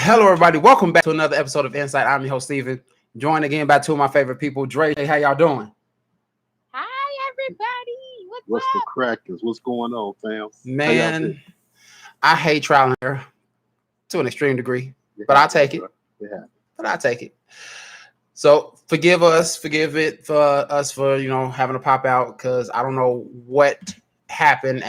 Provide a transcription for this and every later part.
Hello, everybody. Welcome back to another episode of En-Syte. I'm your host, Steven. Joined again by two of my favorite people, Dre. Hey, how y'all doing? Hi, everybody. What's What's the up? crackers? What's going on, fam? How y'all Man, doing? I hate trial and error to an extreme degree, It but I'll happens, take it. bro. It happens. But I'll take it. So forgive it for us for having to pop out because I don't know what happened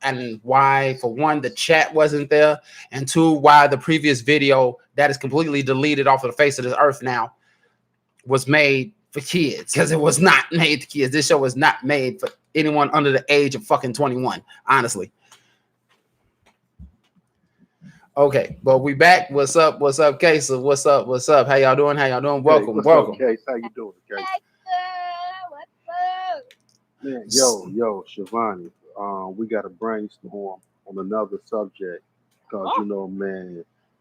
and why. For one, the chat wasn't there, and two, why the previous video that is completely deleted off of the face of this earth now was made for kids because it was not made for kids. This show was not made for anyone under the age of fucking 21, honestly. Okay, but we back. What's up? What's up, Kesa? What's up? What's up? How y'all doing? How y'all doing? Hey, Welcome, what's welcome. up, Case? How you doing, Case? Hey, what's up? Man, yo, Shivani. We got to brainstorm on another subject because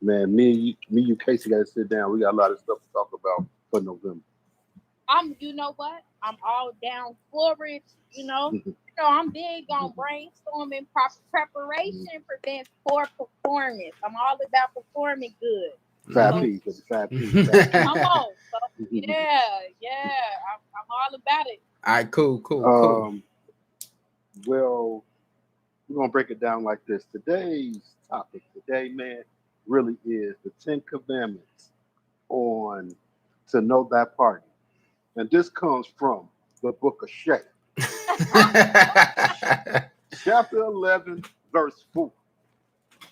me, you, Casey, got to sit down. We got a lot of stuff to talk about for November. You know what? I'm all down for it. I'm big on brainstorming. Proper preparation prevents poor performance. I'm all about performing good. Five So, P's, five P's. come on. So, yeah. I'm all about it. All right, cool. Well, we're gonna break it down like this. Today's topic man, really is the 10 Commandments on to know thy partner. And this comes from the book of Shay, chapter 11, verse 4.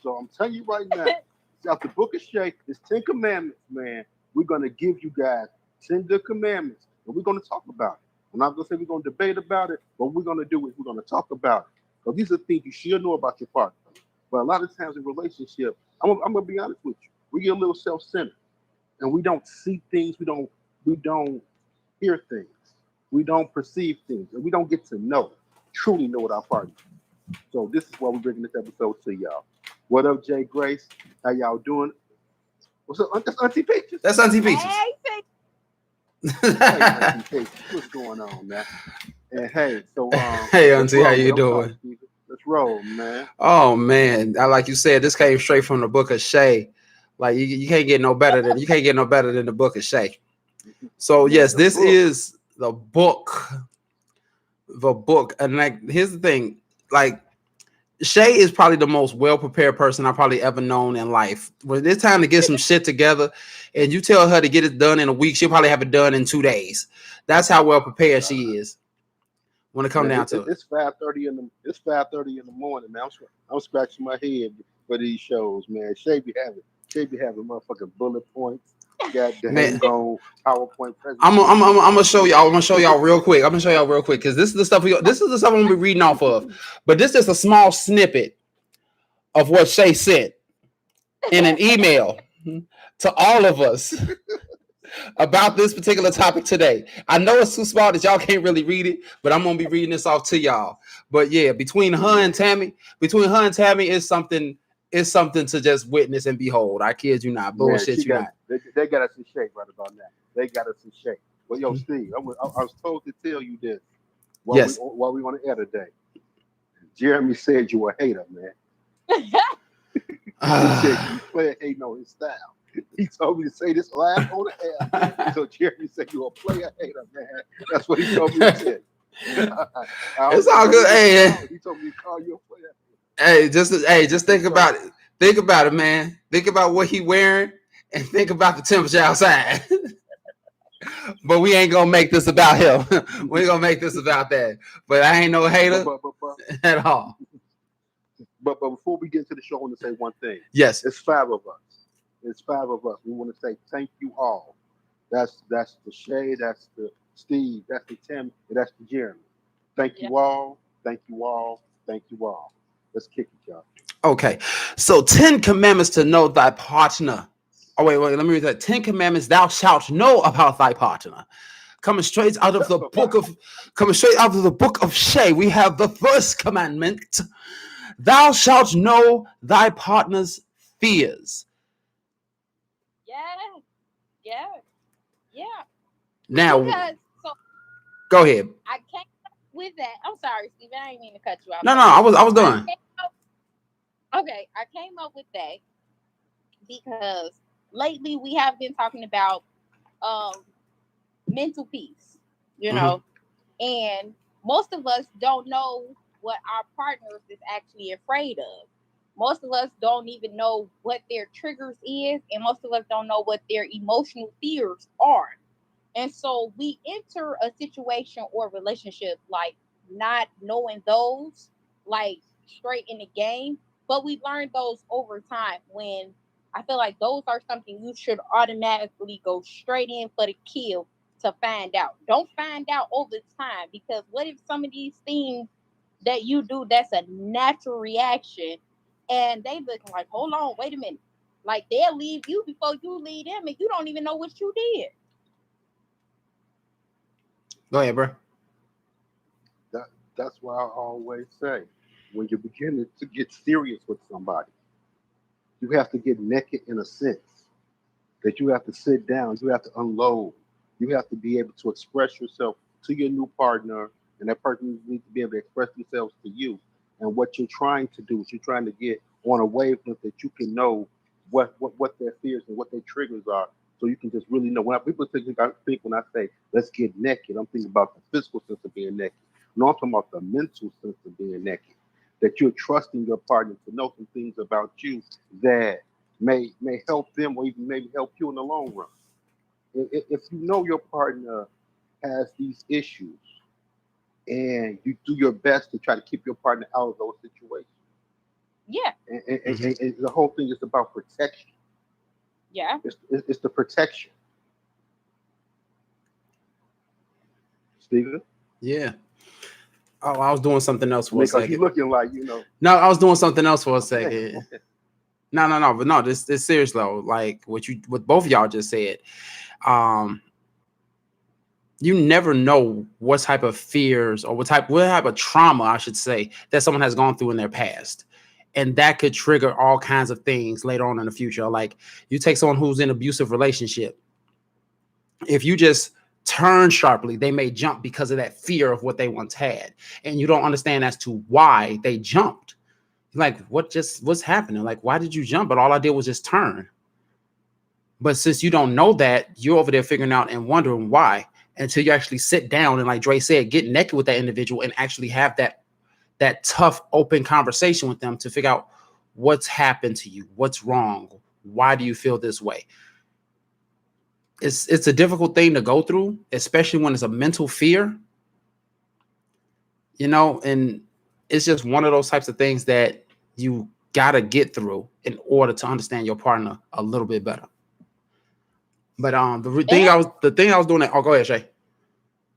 So I'm telling you right now, it's out the book of Shay, it's 10 Commandments, man. We're going to give you guys 10 good commandments, and we're going to talk about it. I'm not going to say we're going to debate about it, but what we're going to do is we're going to talk about it. Because these are things you should know about your partner. But a lot of times in relationship, I'm going to be honest with you, we get a little self-centered, and we don't see things, we don't hear things, we don't perceive things, and we don't get to truly know what our partner is. So this is why we're bringing this episode to y'all. What up, Jay Grace? How y'all doing? What's up? That's Auntie Peaches. That's Auntie Peaches. Hey, Hey, Auntie Peaches. What's going on, man? And hey, so Hey, Auntie, how you doing? Let's roll, man. Oh man, like you said, this came straight from the book of Shay. Like you can't get no better than the book of Shay. So yes, this is the book. The book, and like here's the thing, like Shay is probably the most well-prepared person I've probably ever known in life. When it's time to get some shit together and you tell her to get it done in a week, she'll probably have it done in 2 days. That's how well prepared she is when it comes down to it. It's 5:30 in the morning, man. I'm scratching my head for these shows, man. Shay be having motherfucking bullet points. Goddamn go PowerPoint presentation. I'm gonna show y'all. I'm gonna show y'all real quick because this is the stuff I'm gonna be reading off of. But this is a small snippet of what Shay sent in an email to all of us about this particular topic today. I know it's too small that y'all can't really read it, but I'm gonna be reading this off to y'all. But yeah, between her and Tammy, is something to just witness and behold. I kid you not, bullshit you not. They got us in shape right about now. They got us in shape. Well, yo, Steve, I was told to tell you this while we on the air today. Jeremy said you a hater, man. He said you player hating on his style. He told me to say this live on the air. So Jeremy said you a player hater, man. That's what he told me to say. It's all good. Hey, he told me to call you a player. Hey, just think about it. Think about it, man. Think about what he wearing and think about the temperature outside. But we ain't gonna make this about him. We ain't gonna make this about that. But I ain't no hater at all. But before we get to the show, I want to say one thing. Yes. It's 5 of us. We want to say thank you all. That's the Shay, that's the Steve, that's the Tim, and that's the Jeremy. Thank you all. Thank you all. Thank you all. Let's kick it, y'all. Okay. So 10 commandments to know thy partner. Oh, wait, let me read that. 10 commandments thou shalt know about thy partner. Coming straight out of the book of Shay, we have the first commandment. Thou shalt know thy partner's fears. Yeah. Now, go ahead. I came up with that. I'm sorry, Steve. I didn't mean to cut you off. No, I was done. I came up with that because lately we have been talking about mental peace, you know, and most of us don't know what our partners is actually afraid of. Most of us don't even know what their triggers is, and most of us don't know what their emotional fears are. And so we enter a situation or relationship like not knowing those, like straight in the game, but we learn those over time when I feel like those are something you should automatically go straight in for the kill to find out. Don't find out over time, because what if some of these things that you do that's a natural reaction and they looking like, hold on, wait a minute. Like they'll leave you before you leave them and you don't even know what you did. Go ahead, bro. That's why I always say, when you're beginning to get serious with somebody, you have to get naked in a sense that you have to sit down, you have to unload, you have to be able to express yourself to your new partner, and that person needs to be able to express themselves to you. And what you're trying to do is you're trying to get on a wavelength that you can know what their fears and what their triggers are, so you can just really know. When people think, I think when I say let's get naked, I'm thinking about the physical sense of being naked. No, I'm talking about the mental sense of being naked. That you're trusting your partner to know some things about you that may help them or even maybe help you in the long run. If you know your partner has these issues and you do your best to try to keep your partner out of those situations. Yeah. And the whole thing is about protection. Yeah. It's the protection. Steven? Yeah. Oh, I was doing something else for a second. You looking like, No, I was doing something else for a okay. second. No, but no, this serious though. Like what both of y'all just said. You never know what type of fears or what type of trauma, I should say, that someone has gone through in their past. And that could trigger all kinds of things later on in the future. Like you take someone who's in an abusive relationship. If you just turn sharply, they may jump because of that fear of what they once had. And you don't understand as to why they jumped. Like, what's happening? Like, why did you jump? But all I did was just turn. But since you don't know that, you're over there figuring out and wondering why until you actually sit down and, like Dre said, get naked with that individual and actually have that tough, open conversation with them to figure out what's happened to you, what's wrong, why do you feel this way. It's a difficult thing to go through, especially when it's a mental fear, and it's just one of those types of things that you gotta get through in order to understand your partner a little bit better. But the thing I was doing that. Oh, go ahead, Shay.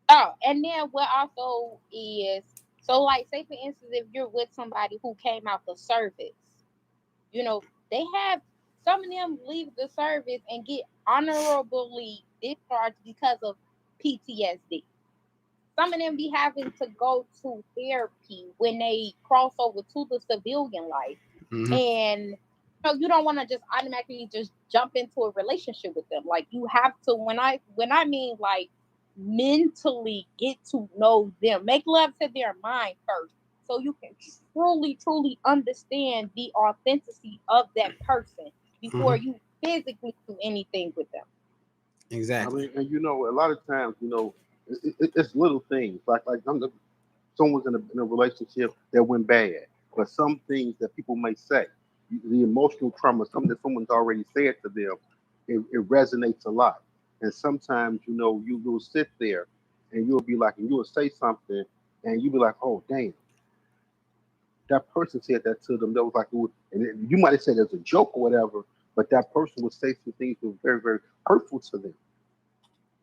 Oh, and then what also is, so like say for instance, if you're with somebody who came out the service, they have some of them leave the service and get honorably discharged because of PTSD. Some of them be having to go to therapy when they cross over to the civilian life. Mm-hmm. And you don't want to just automatically just jump into a relationship with them. Like you have to, when I mean like mentally get to know them, make love to their mind first, so you can truly understand the authenticity of that person before you physically do anything with them. Exactly. I mean, and a lot of times, it's little things like someone's in a relationship that went bad, but some things that people may say, the emotional trauma, something that someone's already said to them, it resonates a lot. And sometimes, you will sit there and you'll be like, and you will say something, and you'll be like, oh, damn, that person said that to them. That was like, and you might have said it as a joke or whatever, but that person would say some things that were very, very hurtful to them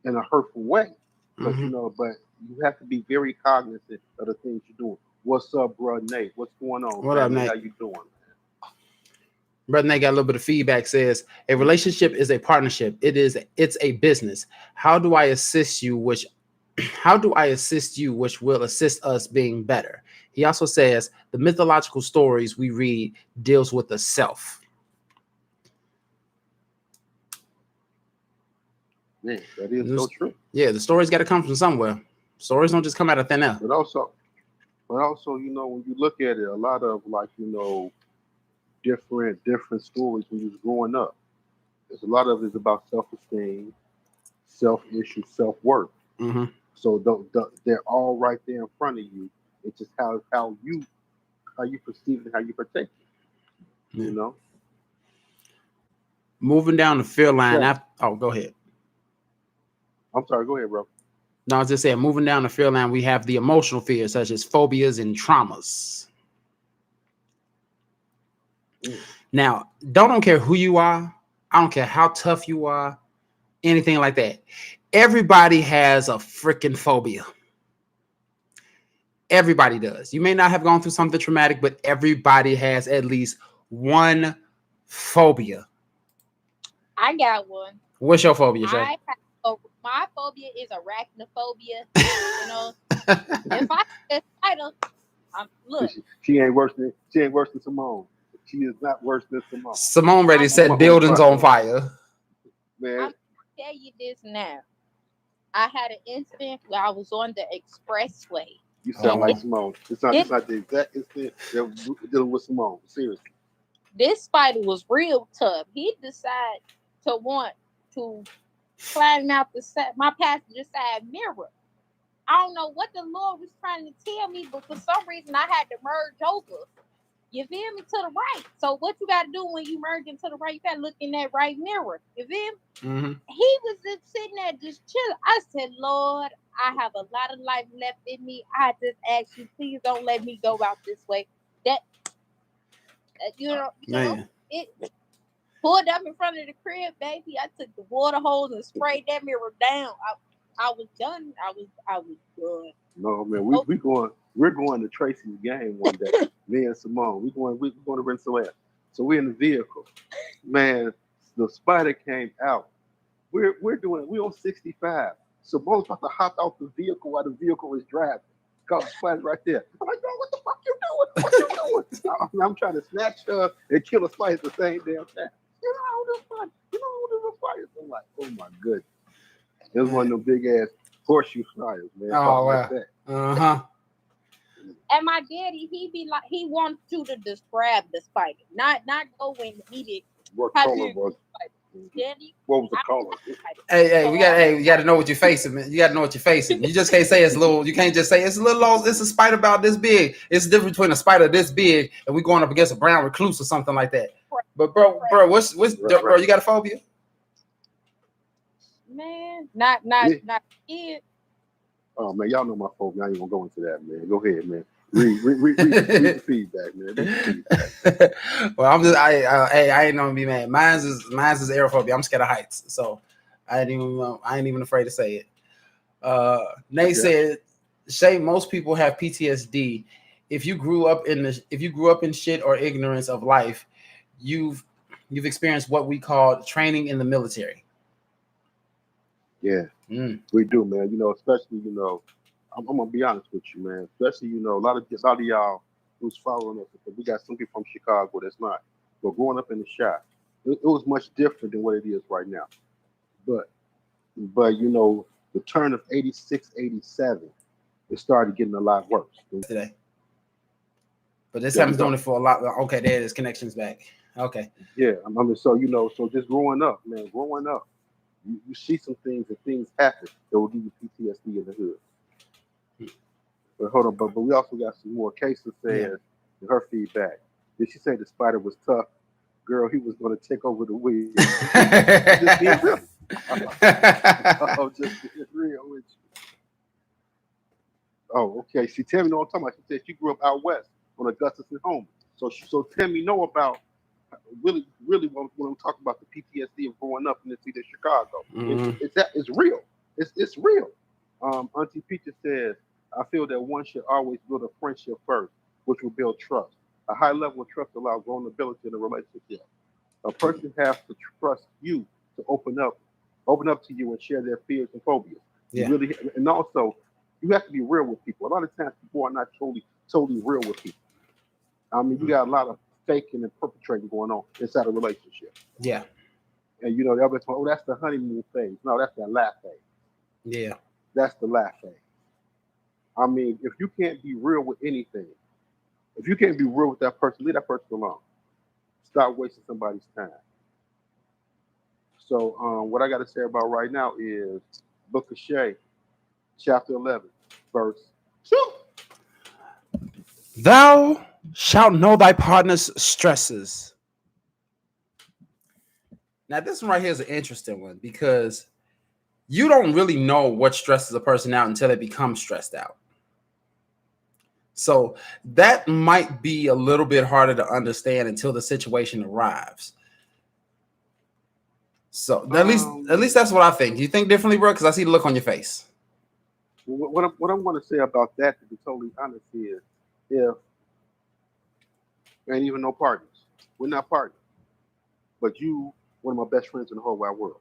in a hurtful way. But but you have to be very cognizant of the things you're doing. What's up, bro, Nate? What's going on? What up, Nate? How you doing? Brother Nate got a little bit of feedback. Says a relationship is a partnership. It's a business. How do I assist you? Which will assist us being better? He also says the mythological stories we read deals with the self. Man, that is so true. Yeah, the stories got to come from somewhere. Stories don't just come out of thin air. But also, when you look at it, a lot of different stories when you was growing up. There's a lot of it is about self-esteem, self-issue, self-worth. Mm-hmm. So they're all right there in front of you. It's just how you perceive it, how you protect it. Yeah. You know. Moving down the fear line. Sure. Go ahead. I'm sorry. Go ahead, bro. No, I was just saying, moving down the fear line, we have the emotional fears such as phobias and traumas. Now, don't care who you are. I don't care how tough you are, anything like that. Everybody has a freaking phobia. Everybody does. You may not have gone through something traumatic, but everybody has at least one phobia. I got one. What's your phobia, Shay? My phobia is arachnophobia. You know, if I see a spider, look. She ain't worse than Simone. She is not worse than Simone. Simone ready to set buildings on fire. Man, I'm gonna tell you this now. I had an incident where I was on the expressway. You sound like Simone. It's not the exact incident that we're dealing with Simone. Seriously. This spider was real tough. He decided to want to climb out my passenger side mirror. I don't know what the Lord was trying to tell me, but for some reason I had to merge over. You feel me? To the right. So what you got to do when you merge into the right, you got to look in that right mirror. You feel me? Mm-hmm. He was just sitting there just chilling. I said, Lord, I have a lot of life left in me. I just ask you, please don't let me go out this way. You know, it pulled up in front of the crib, baby. I took the water hose and sprayed that mirror down. I was done. I was done. No, man, we're going to Tracy's game one day. Me and Simone. We're going to Rensselaer. So we're in the vehicle. Man, the spider came out. We're on 65. Simone's about to hop out the vehicle while the vehicle is driving. Got the spider right there. I'm like, bro, what the fuck you doing? What you doing? I'm trying to snatch her and kill a spider at the same damn time. You know this spider. I'm like, oh my goodness. It was one of them big ass horseshoe spiders, man. Oh, wow. Like that. Uh-huh. And my daddy, he wants you to describe the spider, not go when he did. What color was it? Daddy, what was the color? Hey, we got to know what you're facing, man. You got to know what you're facing. You just can't say it's little. You can't just say it's a little lost. It's a spider about this big. It's the difference between a spider this big and we going up against a brown recluse or something like that. But bro, what's bro? You got a phobia? Man, not kid. Oh man, y'all know my phobia. I ain't gonna go into that, man. Go ahead, man. Read the feedback, man. Read the feedback. Well, I ain't gonna be mad. Mine's is aerophobia. I'm scared of heights, so I ain't even afraid to say it. Nate said, Shay, most people have PTSD. If you grew up in shit or ignorance of life, you've experienced what we call training in the military. Yeah, we do, man. You know, especially, you know, I'm gonna be honest with you, man. Especially, you know, a lot of y'all who's following us, because we got some people from Chicago that's not. But growing up in the shop, it was much different than what it is right now. But you know, the turn of 86, 87, it started getting a lot worse. Today. But this time's doing it for a lot. Okay, there it is. Connections back. Okay. Yeah, I mean, so you know, so just growing up, man, you see some things and things happen that will give you PTSD in the hood. But hold on, but we also got some more cases saying in her feedback. Did she say the spider was tough? Girl, he was going to take over the wheel. Just being real. Just being real with you. Oh, okay. See, Tammy know what I'm talking about. She said she grew up out west on Augustus and Homer. So Tammy know about really when I'm talking about the PTSD of growing up in the city of Chicago. Mm-hmm. It's real. It's real. Auntie Peaches says, I feel that one should always build a friendship first, which will build trust. A high level of trust allows vulnerability in a relationship. A person has to trust you to open up to you and share their fears and phobias. Yeah. And also, you have to be real with people. A lot of times people are not totally real with people. I mean, you got a lot of faking and perpetrating going on inside a relationship. Yeah. And you know, the other one, that's the honeymoon phase. No, that's the laugh phase. Yeah. That's the laugh phase. I mean, if you can't be real with anything, if you can't be real with that person, leave that person alone. Stop wasting somebody's time. So what I got to say about right now is Book of Shay, chapter 11, verse 2. Thou shalt know thy partner's stresses. Now, this one right here is an interesting one because you don't really know what stresses a person out until they become stressed out. So that might be a little bit harder to understand until the situation arrives. So at least that's what I think. Do you think differently, bro? Because I see the look on your face. What I want to say about that, to be totally honest, is if ain't even no partners, we're not partners, but you, one of my best friends in the whole wide world.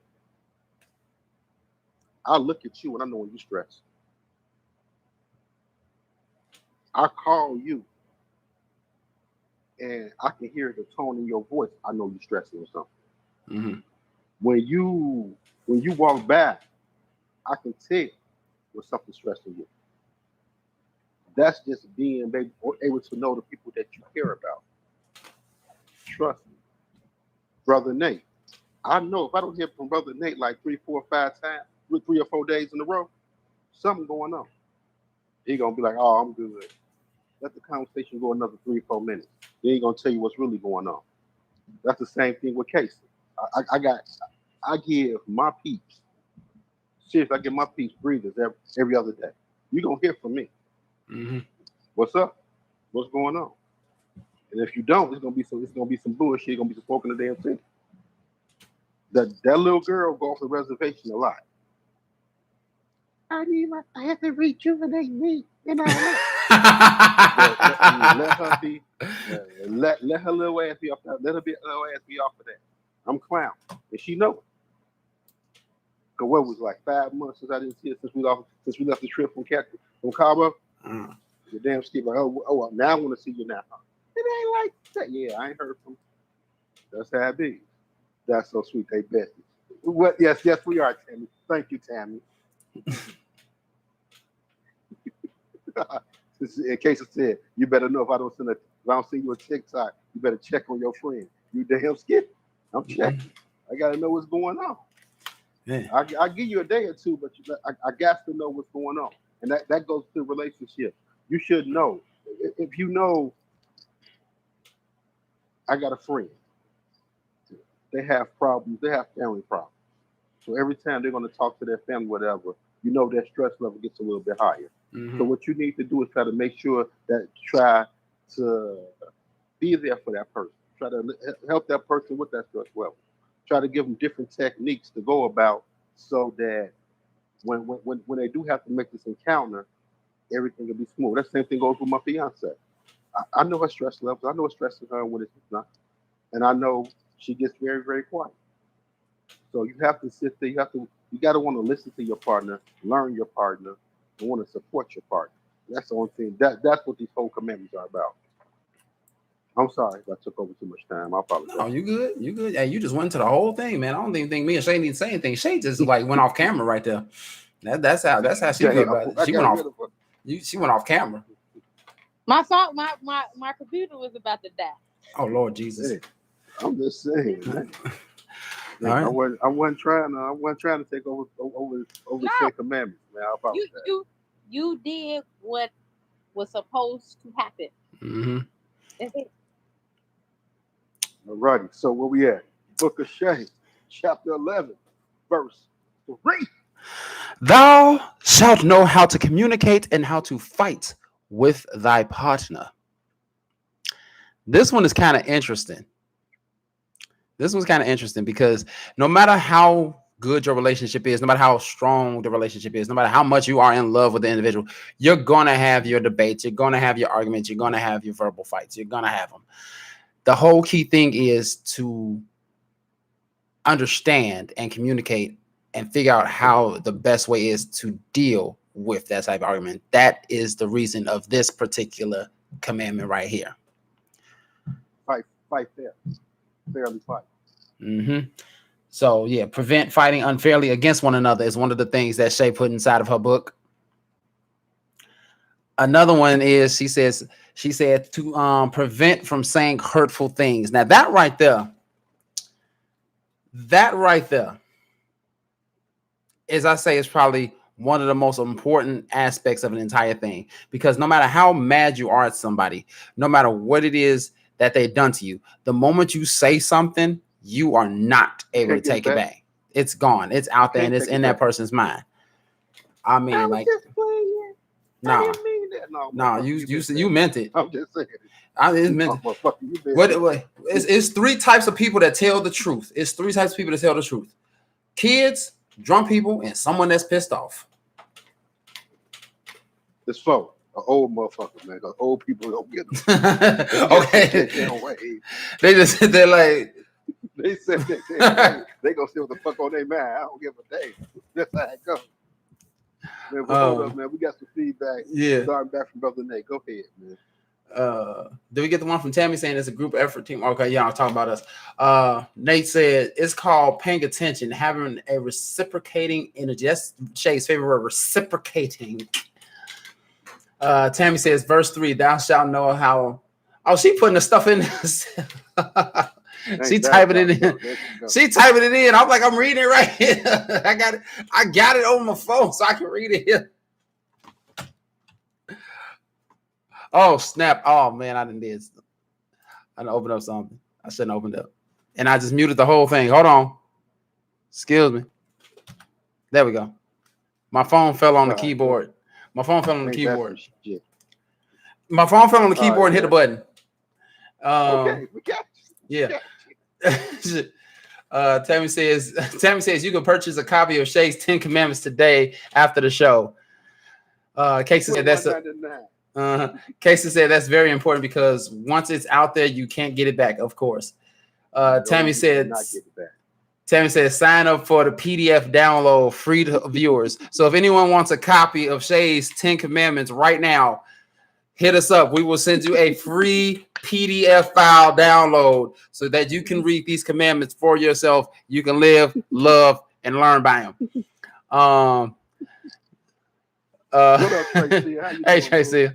I look at you and I know when you're stressed. I call you and I can hear the tone in your voice. I know you're stressing or something. Mm-hmm. When you walk by, I can tell when something's stressing you. That's just being able to know the people that you care about. Trust me, Brother Nate. I know if I don't hear from Brother Nate like 3, 4, 5 times, 3 or 4 days in a row, something going on. He gonna be like, "Oh, I'm good." Let the conversation go another 3 or 4 minutes. Then he gonna tell you what's really going on. That's the same thing with Casey. I give my peeps. Seriously, I give my peeps breathers every other day. You gonna hear from me. Mm-hmm. What's up? What's going on? And if you don't, it's gonna be some bullshit. It's gonna be some smoke in the damn city. That little girl go off the reservation a lot. I have to rejuvenate me, and let her be. Let her little ass be off that. Let her little ass be off of that. I'm clown, and she know it. Cause what was it, like 5 months since I didn't see her since we left the trip from Cabo. The damn Steve, like, oh, now I want to see you now. It ain't like that. Yeah, I ain't heard from. That's how it be. That's so sweet. They besties. What? Yes, we are, Tammy. Thank you, Tammy. In case I said, you better know if I don't see you a TikTok, you better check on your friend. You damn skip. I'm checking. I gotta know what's going on. Yeah. I'll give you a day or two, but I got to know what's going on. And that goes to relationship. You should know. If you know, I got a friend. They have problems. They have family problems. So every time they're going to talk to their family, whatever, you know their stress level gets a little bit higher. Mm-hmm. So what you need to do is try to make sure that try to be there for that person. Try to help that person with that stress level. Try to give them different techniques to go about so that when they do have to make this encounter, everything will be smooth. That same thing goes with my fiance. I know her stress levels. I know what's stressing her and when it's not. And I know she gets very, very quiet. So you have to sit there. You got to want to listen to your partner, learn your partner, and want to support your partner. That's the only thing. That's what these whole commandments are about. I'm sorry if I took over too much time. I apologize. Oh, you good? You good? Hey, you just went to the whole thing, man. I don't even think me and Shay need to say anything. Shay just like went off camera right there. That's how she felt about it. She went off. She went off camera. My computer was about to die. Oh Lord Jesus! Hey, I'm just saying. Man, right. I wasn't trying to take over the 10 commandments, man. I apologize. You did what was supposed to happen. Mm-hmm. That's it. Alrighty, so where we at? Book of Shay, chapter 11, verse 3. Thou shalt know how to communicate and how to fight with thy partner. This one is kind of interesting. This one's kind of interesting because no matter how good your relationship is, no matter how strong the relationship is, no matter how much you are in love with the individual, you're going to have your debates. You're going to have your arguments. You're going to have your verbal fights. You're going to have them. The whole key thing is to understand and communicate and figure out how the best way is to deal with that type of argument. That is the reason of this particular commandment right here. Fight fair. Fairly fight. Mm-hmm. So yeah, prevent fighting unfairly against one another is one of the things that Shay put inside of her book. Another one is she said to prevent from saying hurtful things. Now that right there as I say, it's probably one of the most important aspects of an entire thing, because no matter how mad you are at somebody, no matter what it is that they've done to you, the moment you say something, you are not able to take it back. It's gone. It's out there, and it's in that person's mind. I mean, I was like, just playing. I nah, didn't mean that. No, nah, you meant it. I'm just saying. It's meant it. It's three types of people that tell the truth. It's three types of people that tell the truth: kids, drunk people, and someone that's pissed off. It's four. An old motherfucker, man. Because old people don't get them. Okay. They're like, they said they gonna see what the fuck on their mind. I don't give a damn. That's how it goes. Man, but hold up, man. We got some feedback. Yeah. Starting back from Brother Nate. Go ahead, man. Did we get the one from Tammy saying it's a group effort team? Okay, yeah, I'll talk about us. Nate said it's called paying attention, having a reciprocating energy. That's Shay's favorite word, reciprocating. Tammy says, verse 3, thou shalt know how. Oh, she putting the stuff in. She typing it in. She typing it in. I'm like, I'm reading it right here. I got it on my phone so I can read it here. Oh, snap. Oh, man, I didn't open up something. I shouldn't have opened up. And I just muted the whole thing. Hold on. Excuse me. There we go. My phone fell on the keyboard. My phone fell on the keyboard. My phone fell on the keyboard and hit the button. Okay, we got you. Yeah. Tammy says you can purchase a copy of Shay's 10 Commandments today after the show. Casey said Casey said that's very important because once it's out there, you can't get it back, of course. Tammy said sign up for the PDF download free to viewers. So if anyone wants a copy of Shay's 10 Commandments right now, hit us up. We will send you a free PDF file download so that you can read these commandments for yourself. You can live, love, and learn by them. What up, Tracy? Hey, Tracy.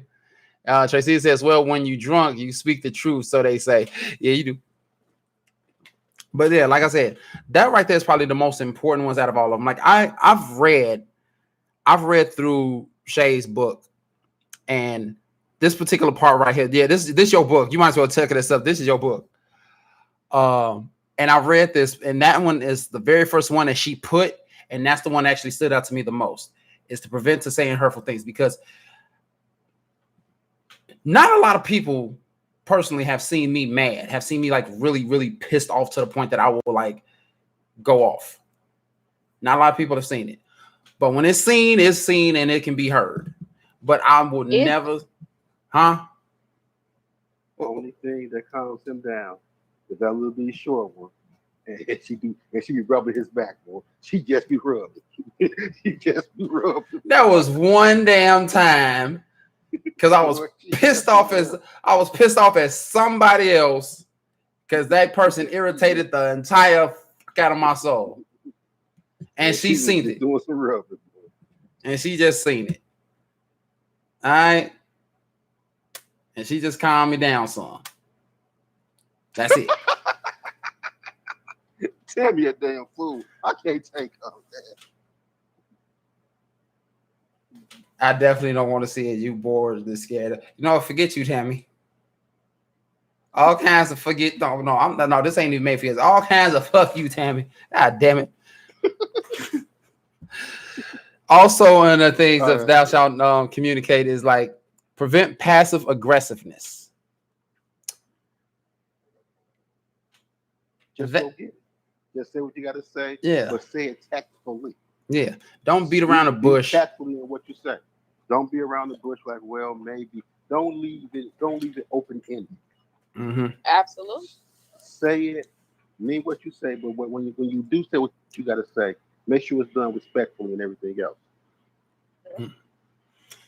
Tracy says, well, when you drunk, you speak the truth. So they say, yeah, you do. But yeah, like I said, that right there is probably the most important ones out of all of them. Like I've read through Shay's book, and this particular part right here, yeah, this is your book. You might as well check this up. This is your book. And I read this, and that one is the very first one that she put, and that's the one that actually stood out to me the most, is to prevent to saying hurtful things, because not a lot of people personally have seen me mad, have seen me like really, really pissed off to the point that I will like go off. Not a lot of people have seen it, but when it's seen and it can be heard. But I would never, huh? The only thing that calms him down is that little bitty short one, and she be rubbing his back, boy. She just be rubbing. That was one damn time. Because I was pissed off at somebody else, because that person irritated the entire fuck out of my soul, and she seen it. Doing some rubbing, and she just seen it. All right, and she just calmed me down some. That's it. Tell me a damn fool. I can't take all that. I definitely don't want to see it. You bored, this scared. You know, forget you, Tammy. All kinds of forget. No, this ain't even made for you. All kinds of fuck you, Tammy. God damn it. Also, in the things of thou shalt communicate is like prevent passive aggressiveness. Just go get it. Just say what you got to say. Yeah. But say it tactfully. Yeah. Don't beat around the bush. Be tactfully in what you say. Don't be around the bush like, well, maybe. Don't leave it open-ended. Mm-hmm. Absolutely. Say it, mean what you say, but when you do say what you got to say, make sure it's done respectfully and everything else.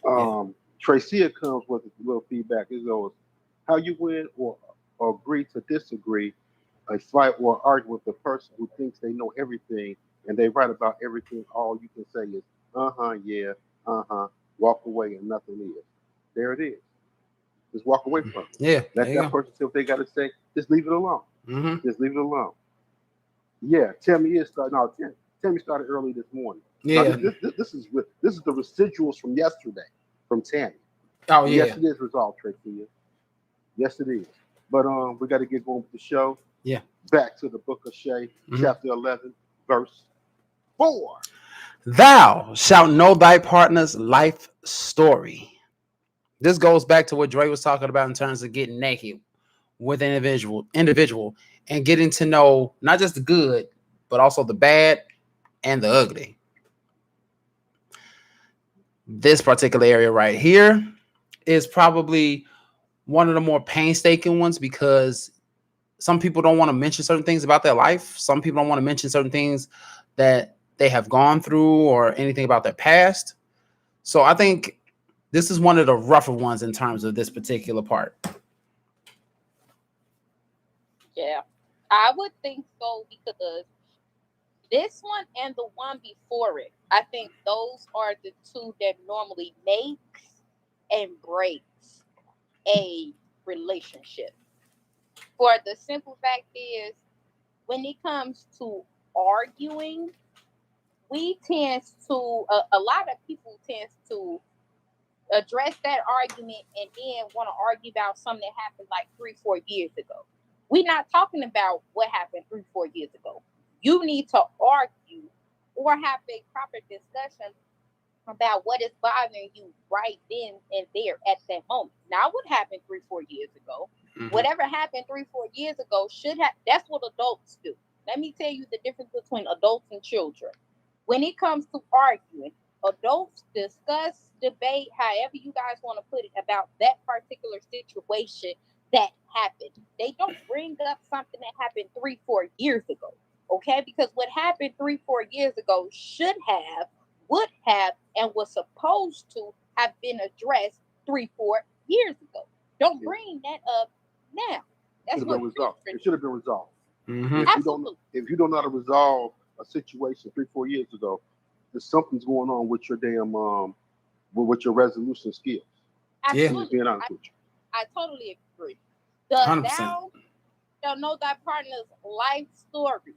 Mm-hmm. Tracia comes with a little feedback. Is always how you win or agree to disagree, a fight or argue with the person who thinks they know everything and they write about everything. All you can say is, yeah, walk away and nothing is. There it is. Just walk away from it. Yeah. Let that person say what they got to say. Just leave it alone. Mm-hmm. Just leave it alone. Yeah, Tammy started early this morning. Now, Yeah. this is the residuals from yesterday from Tammy. Oh And yeah. yes, it is resolved, Trey, for you. Yes, it is. But we got to get going with the show. Yeah. Back to the book of Shay, chapter 11, verse 4. Thou shalt know thy partner's life story. This goes back to what Dre was talking about in terms of getting naked with an individual and getting to know not just the good, but also the bad and the ugly. This particular area right here is probably one of the more painstaking ones because some people don't want to mention certain things about their life. Some people don't want to mention certain things that they have gone through or anything about their past. So I think this is one of the rougher ones in terms of this particular part. Yeah, I would think so because this one and the one before it, I think those are the two that normally makes and breaks a relationship. For the simple fact is, when it comes to arguing, we tend to a lot of people tend to address that argument and then want to argue about something that happened like 3-4 years ago. We're not talking about what happened 3-4 years ago. You need to argue or have a proper discussion about what is bothering you right then and there at that moment. Now, what happened 3-4 years ago? Whatever happened 3-4 years ago should have. That's what adults do. Let me tell you the difference between adults and children. When it comes to arguing, adults discuss, debate, however you guys want to put it, about that particular situation that happened. They don't bring up something that happened 3-4 years ago, okay? Because what happened 3-4 years ago should have, would have, and was supposed to have been addressed 3-4 years ago. Don't bring that up now. That's what it should have been resolved. Absolutely. If you don't know how to resolve a situation 3-4 years ago, there's something's going on with your damn with your resolution skills. Absolutely. Being honest with you. I totally agree. 100%. Thou shalt know thy partner's life story.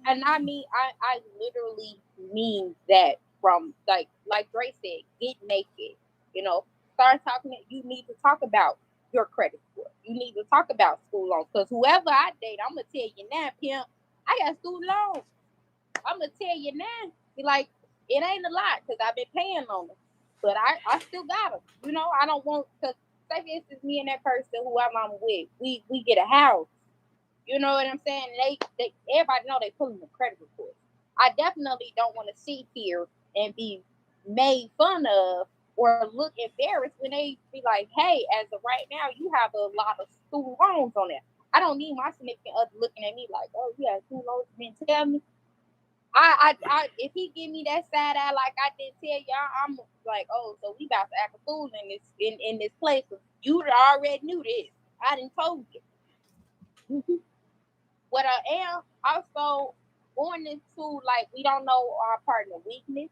And I mean, I literally mean that from like Dre said, get naked. Start talking. You need to talk about your credit score. You need to talk about school loans. Because whoever I date, I'm gonna tell you now, pimp, I got school loans. I'm gonna tell you now. Be like, it ain't a lot because I've been paying on them, but I still got them. I don't want, because say for instance, me and that person who I'm with, we get a house. You know what I'm saying? They everybody know they pulling the credit report. I definitely don't want to sit here and be made fun of or look embarrassed when they be like, hey, as of right now, you have a lot of student loans on there. I don't need my significant other looking at me like, oh, yeah, student loans didn't tell me. I if he give me that side eye like I didn't tell y'all, I'm like, oh, so we about to act a fool in this place. You already knew this. I didn't told you. What I am also going into, like, we don't know our partner weakness.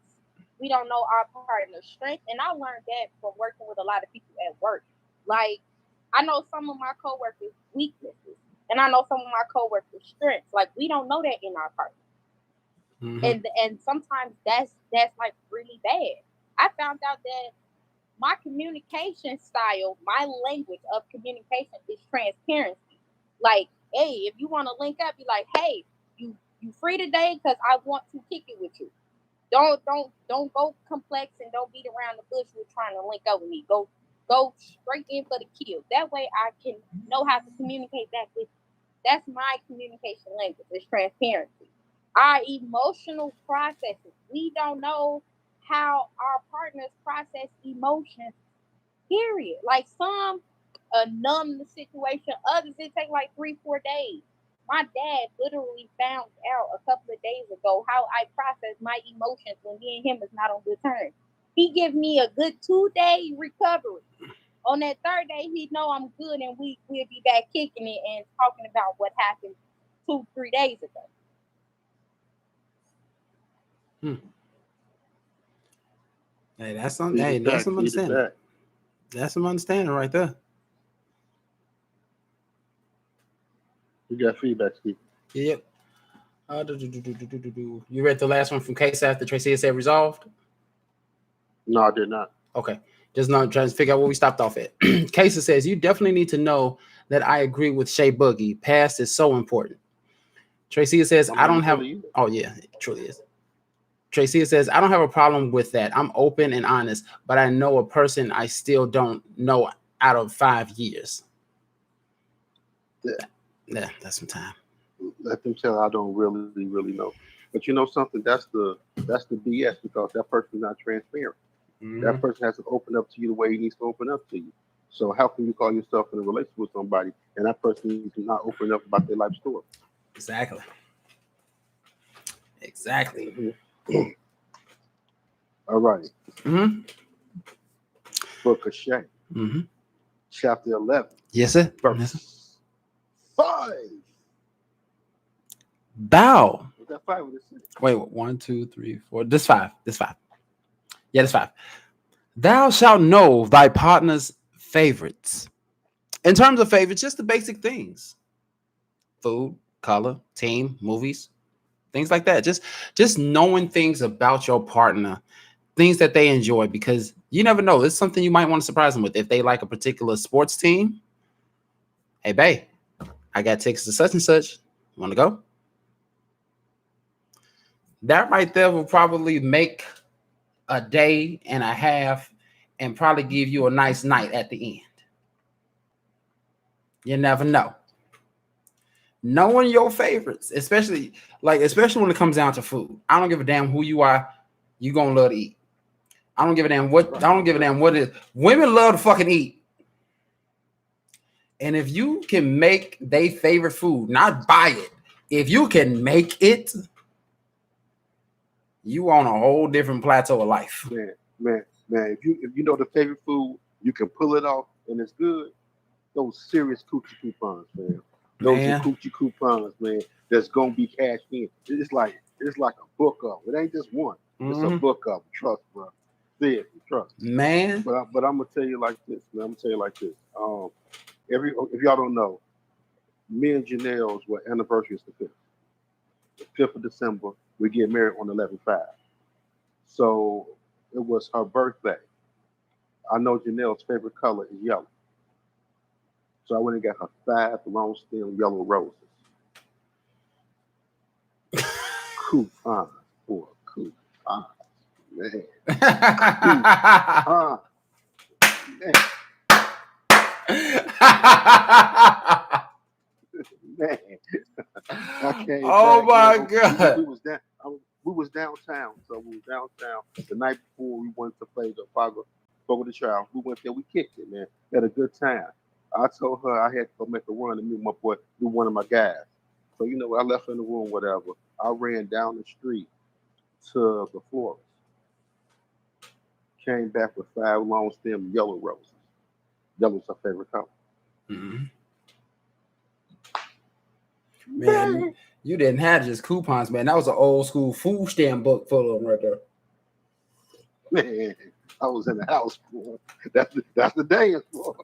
We don't know our partner strength. And I learned that from working with a lot of people at work. Like, I know some of my coworkers' weaknesses, and I know some of my coworkers' strengths. Like, we don't know that in our partner. And sometimes that's like really bad. I found out that my communication style, my language of communication is transparency. Like, hey, if you want to link up, be like, hey, you free today because I want to kick it with you. Don't go complex and don't beat around the bush with trying to link up with me. Go straight in for the kill. That way I can know how to communicate back with you. That's my communication language. It's transparency. Our emotional processes. We don't know how our partners process emotions, period. Like some numb the situation, others it take like 3-4 days. My dad literally found out a couple of days ago how I process my emotions when me and him is not on good terms. He give me a good 2-day recovery. On that third day, he know I'm good and we'll be back kicking it and talking about what happened 2-3 days ago. Hey, that's some understanding. That's some understanding right there. You got feedback, Steve. Yep. You read the last one from Case after Tracy said resolved? No, I did not. Okay. Just not trying to figure out where we stopped off at. Case says, you definitely need to know that I agree with Shay Boogie. Past is so important. Tracy says, I don't have. Oh, yeah, it truly is. Tracy says, I don't have a problem with that. I'm open and honest, but I know a person I still don't know out of 5 years. Yeah, that's some time. Let them tell I don't really know. But you know something? That's the BS because that person's not transparent. That person has to open up to you the way he needs to open up to you. So how can you call yourself in a relationship with somebody and that person needs to not open up about their life story? Exactly. All right. Book of Shay. Chapter 11. Yes, sir. Verse 5. Thou. Was that 5 or 6? Wait, 1, 2, 3, 4. This 5. Yeah, this 5. Thou shalt know thy partner's favorites. In terms of favorites, just the basic things. Food, color, team, movies, things like that. Just knowing things about your partner, things that they enjoy, because you never know. It's something you might want to surprise them with. If they like a particular sports team, hey, babe, I got tickets to such and such. Want to go? That right there will probably make a day and a half and probably give you a nice night at the end. You never know. Knowing your favorites, especially when it comes down to food. I don't give a damn who you are. You gonna love to eat. I don't give a damn what. I don't give a damn what it is. Women love to fucking eat. And if you can make their favorite food, not buy it, if you can make it, you on a whole different plateau of life. Man. If you know the favorite food, you can pull it off and it's good. Those serious coochie coupons, man. Those are coochie coupons, man. That's gonna be cashed in. It's like a book of. It ain't just one. It's a book of. Trust, bro. Seriously, trust. Man. But I'm gonna tell you like this. If y'all don't know, me and Janelle's anniversary is the 5th. The 5th of December. We get married on 11/5. So it was her birthday. I know Janelle's favorite color is yellow. So I went and got her 5 long stem yellow roses. Coupon for coupon. Man. Coupon. Man. Oh my God. We was downtown. So we was downtown the night before we went to play the Fogo de Chao. We went there, we kicked it, man. Had a good time. I told her I had to go make a run to meet my boy, do one of my guys. So you know, I left her in the room, whatever. I ran down the street to the florist. Came back with 5 long stem yellow roses. Yellow's her favorite color. Man, you didn't have just coupons, man. That was an old school food stamp book full of them right there. Man, I was in the house for that's the dance for.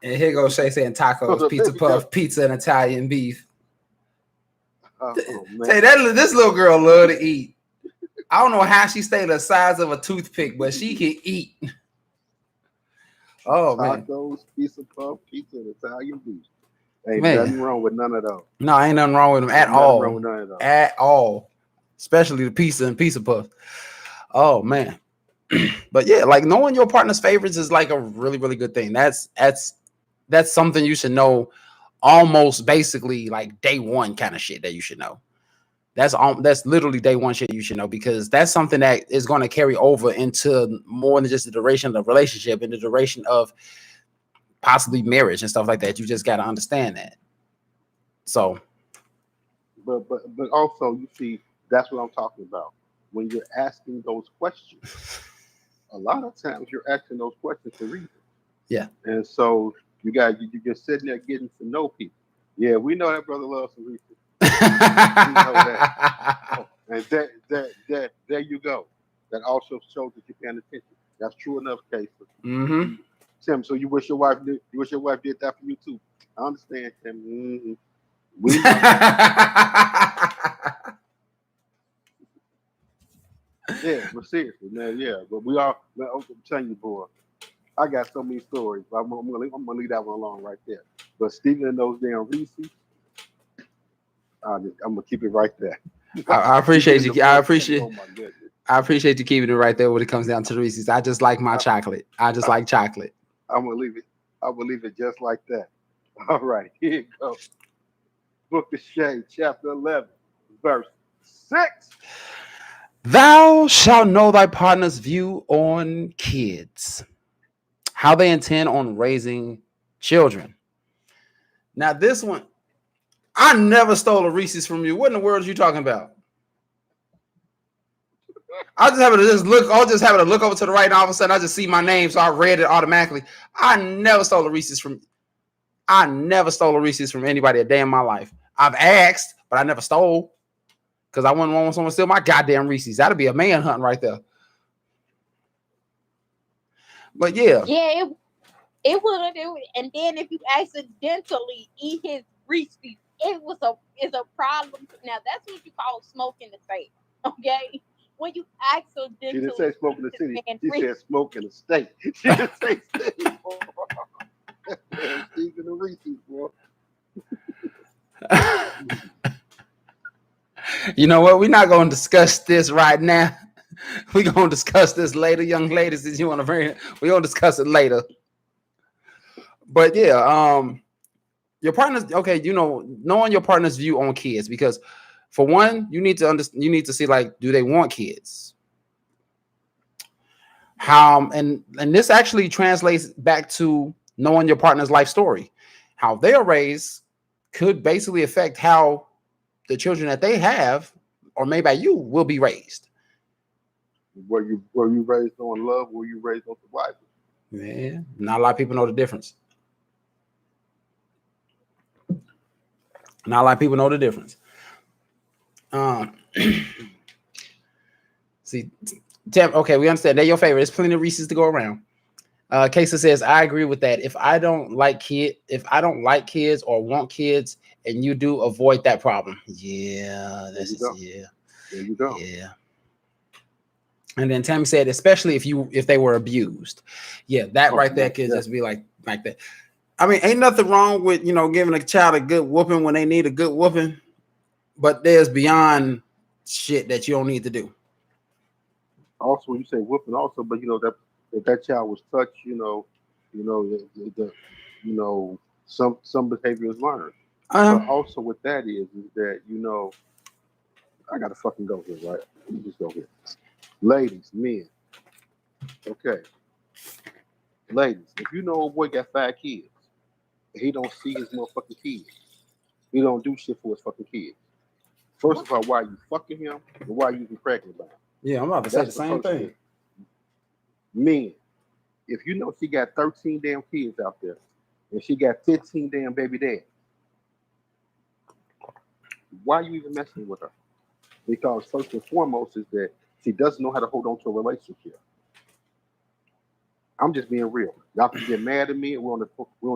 And here goes Shay saying tacos, pizza puff, pizza, and Italian beef. Say this little girl love to eat. I don't know how she stayed the size of a toothpick, but she can eat. Oh, man. Tacos, pizza puff, pizza, and Italian beef. Ain't nothing wrong with none of those. No, ain't nothing wrong with them at all. Wrong with none of those. At all. Especially the pizza and pizza puff. Oh, man. But yeah, like knowing your partner's favorites is like a really, really good thing. That's something you should know almost basically like day one kind of shit that you should know. That's literally day one shit you should know, because that's something that is going to carry over into more than just the duration of the relationship and the duration of possibly marriage and stuff like that. You just got to understand that. So, but also, you see, that's what I'm talking about. When you're asking those questions, a lot of times you're asking those questions for reasons. Yeah. And so you're just sitting there getting to know people. Yeah, we know that brother loves some research. We know that. And there you go. That also shows that you're paying attention. That's true enough, Casey. Tim, so you wish your wife did that for you too. I understand, Tim. We know. Yeah, but seriously, man, yeah. But we all, man, I'm telling you, boy, I got so many stories. But I'm gonna leave that one alone right there. But Stephen and those damn Reese's, I'm gonna keep it right there. I appreciate Stephen and you. the I boys, appreciate. oh my goodness. I appreciate you keeping it right there when it comes down to the Reese's. I just like my chocolate. I just like chocolate. I'm gonna leave it. I'm gonna leave it just like that. All right, here you go. Book of Shade, chapter 11, verse 6. Thou shalt know thy partner's view on kids, how they intend on raising children. Now, this one, I never stole a Reese's from you. What in the world are you talking about? I just having to just look. I'll just having to look over to the right, and all of a sudden, I just see my name, so I read it automatically. I never stole a Reese's from. I never stole a Reese's from anybody a day in my life. I've asked, but I never stole because I wouldn't want someone to steal my goddamn Reese's. That'd be a manhunt right there. But yeah, Yeah, it would. And then if you accidentally eat his Reese's, it's a problem. Now that's what you call smoking the safe. Okay, when you accidentally. She didn't say smoke in the city. and She Reese's- said smoke in the state. She didn't say state. Stephen and Reese's, boy. you know what? We're not going to discuss this right now. We're going to discuss this later, young ladies. Since you want to bring it, we're going to discuss it later. But yeah, your partner's okay. You know, knowing your partner's view on kids, because for one, you need to understand. You need to see, like, do they want kids? How and this actually translates back to knowing your partner's life story. How they are raised could basically affect how the children that they have, or made by you, will be raised. Were you raised on love? Were you raised on survival? Yeah, not a lot of people know the difference. Not a lot of people know the difference. See, Tim, okay, we understand. They're your favorite. There's plenty of Reese's to go around. Kesa says, I agree with that. If I don't like kids or want kids, and you do, avoid that problem. Yeah, There you go. Yeah. And then Tammy said, especially if they were abused. Yeah, that right there could just be like that. I mean, ain't nothing wrong with, giving a child a good whooping when they need a good whooping, but there's beyond shit that you don't need to do. Also, when you say whooping, also, but that if that child was touched, some behavior is learned. But also, what that is that I gotta fucking go here, right? Let me just go here, ladies, men. Okay, ladies, if you know a boy got 5 kids, and he don't see his motherfucking kids, he don't do shit for his fucking kids. First of all, why are you fucking him, and why are you even pregnant about him? Yeah, I'm about to say the same thing. Men, if you know she got 13 damn kids out there, and she got 15 damn baby dads, why are you even messing with her? Because first and foremost is that she doesn't know how to hold on to a relationship. I'm just being real. Y'all can get mad at me. We're on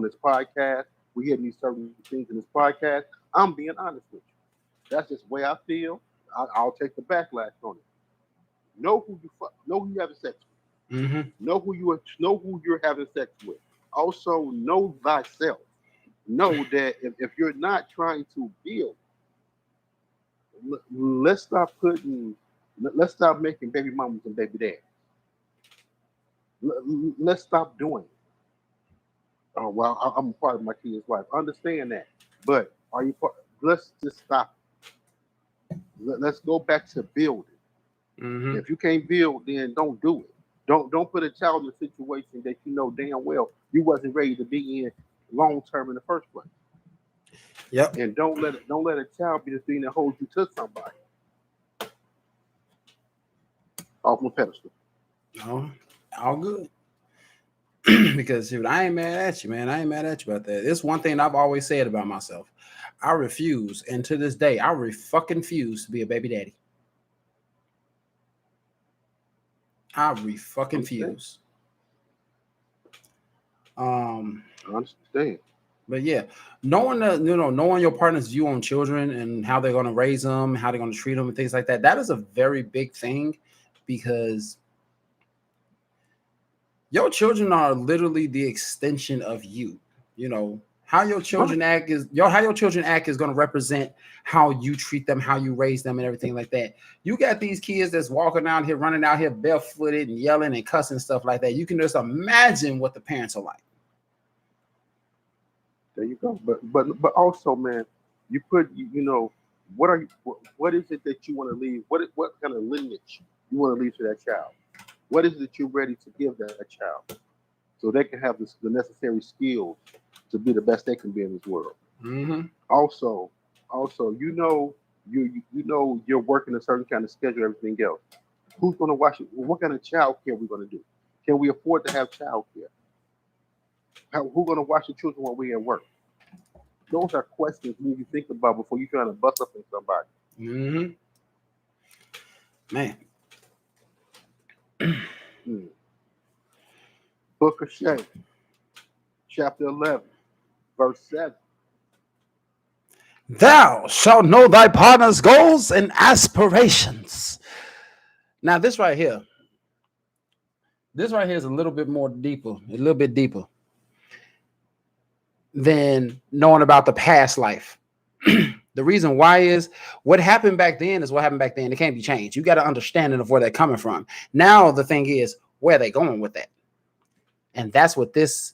this podcast. We hear these certain things in this podcast. I'm being honest with you. That's just the way I feel. I'll take the backlash on it. Know who you having sex with. Mm-hmm. Know who you're having sex with. Also know thyself. Know that if you're not trying to build, let's stop making baby mamas and baby dads. Let's stop doing it. Oh well, I'm a part of my kid's life. Understand that, but are you? Let's just stop. Let's go back to building. Mm-hmm. If you can't build, then don't do it. Don't put a child in a situation that you know damn well you wasn't ready to be in long term in the first place. Yep. And don't let a child be the thing that holds you to somebody. Off my pedestal. No, all good. Because shoot, I ain't mad at you, man. I ain't mad at you about that. It's one thing I've always said about myself. I refuse, and to this day, I fucking refuse to be a baby daddy. I fucking refuse. I understand. But yeah, knowing your partner's view on children and how they're going to raise them, how they're going to treat them, and things like that. That is a very big thing because your children are literally the extension of you. You know how your children act is how your children act is going to represent how you treat them, how you raise them, and everything like that. You got these kids that's walking out here, running out here barefooted and yelling and cussing stuff like that. You can just imagine what the parents are like. There you go. But also, man, you put you know what are you what is it that you want to leave? What kind of lineage you want to leave to that child? What is it that you're ready to give that child so they can have the necessary skills to be the best they can be in this world? Mm-hmm. Also, you know you're working a certain kind of schedule, everything else. Who's going to watch it? What kind of child care we're going to do? Can we afford to have child care? Who's going to watch the children while we're at work? Those are questions you need to think about before you trying to bust up in somebody. Mm-hmm. Man. Hmm. Book of Shay, chapter 11, verse 7. Thou shalt know thy partner's goals and aspirations. Now, this right here is a little bit more deeper, a little bit deeper than knowing about the past life. The reason why is what happened back then is what happened back then. It can't be changed. You got an understanding of where they're coming from. Now, the thing is, where are they going with that? And that's what this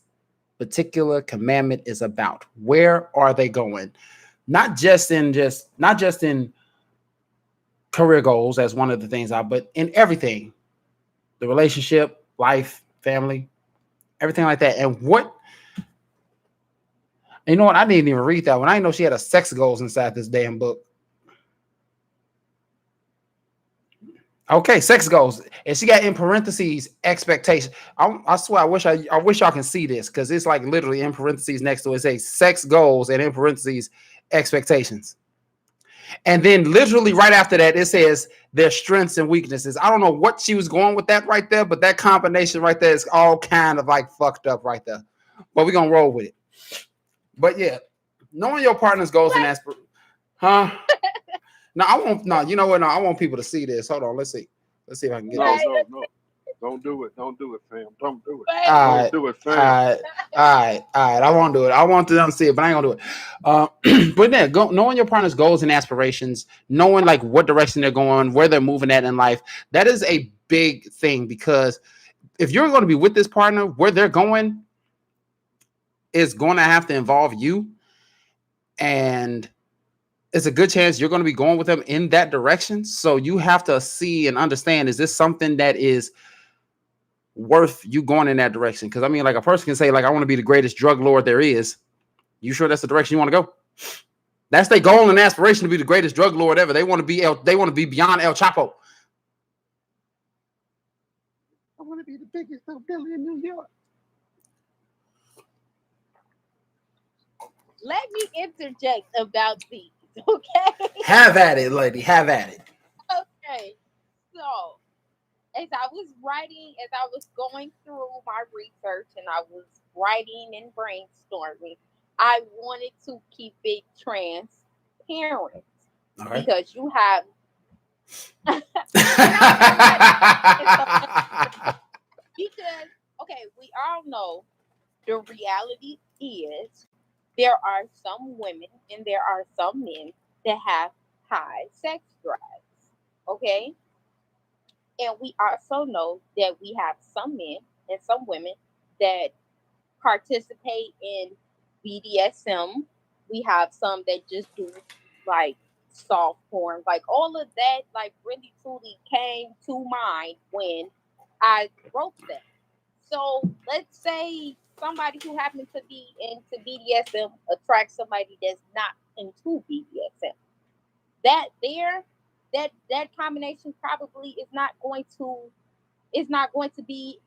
particular commandment is about. Where are they going? Not just in career goals as one of the things but in everything, the relationship, life, family, everything like that. And you know what? I didn't even read that one. I didn't know she had a sex goals inside this damn book. Okay, sex goals, and she got in parentheses expectation. I swear, I wish y'all can see this because it's like literally in parentheses next to it. It says sex goals and in parentheses expectations. And then literally right after that, it says their strengths and weaknesses. I don't know what she was going with that right there, but that combination right there is all kind of like fucked up right there. But we're gonna roll with it. But yeah, knowing your partner's goals and aspirations. Huh? No, I won't. No, you know what? No, I want people to see this. Hold on. Let's see. Let's see if I can get No, this. no. Don't do it. Don't do it, fam. Don't do it. All Don't do it, all fam. right, all right. I won't do it. I want them to see it, but I ain't gonna do it. But then, knowing your partner's goals and aspirations, knowing like what direction they're going, where they're moving at in life, that is a big thing because if you're going to be with this partner, where they're going is going to have to involve you, and it's a good chance you're going to be going with them in that direction. So you have to see and understand: is this something that is worth you going in that direction? Because I mean, like a person can say, like, I want to be the greatest drug lord there is. You sure that's the direction you want to go? That's their goal and aspiration to be the greatest drug lord ever. They want to be beyond El Chapo. I want to be the biggest hillbilly in New York. Let me interject about these, okay? Have at it, lady. Have at it. Okay. So, as I was going through my research and I was writing and brainstorming, I wanted to keep it transparent Okay. because you have because okay, we all know the reality is there are some women and there are some men that have high sex drives. Okay? And we also know that we have some men and some women that participate in BDSM. We have some that just do like soft porn. Like all of that, like really truly came to mind when I wrote that. So let's say somebody who happens to be into BDSM attracts somebody that's not into BDSM. That there, that combination probably is not going to be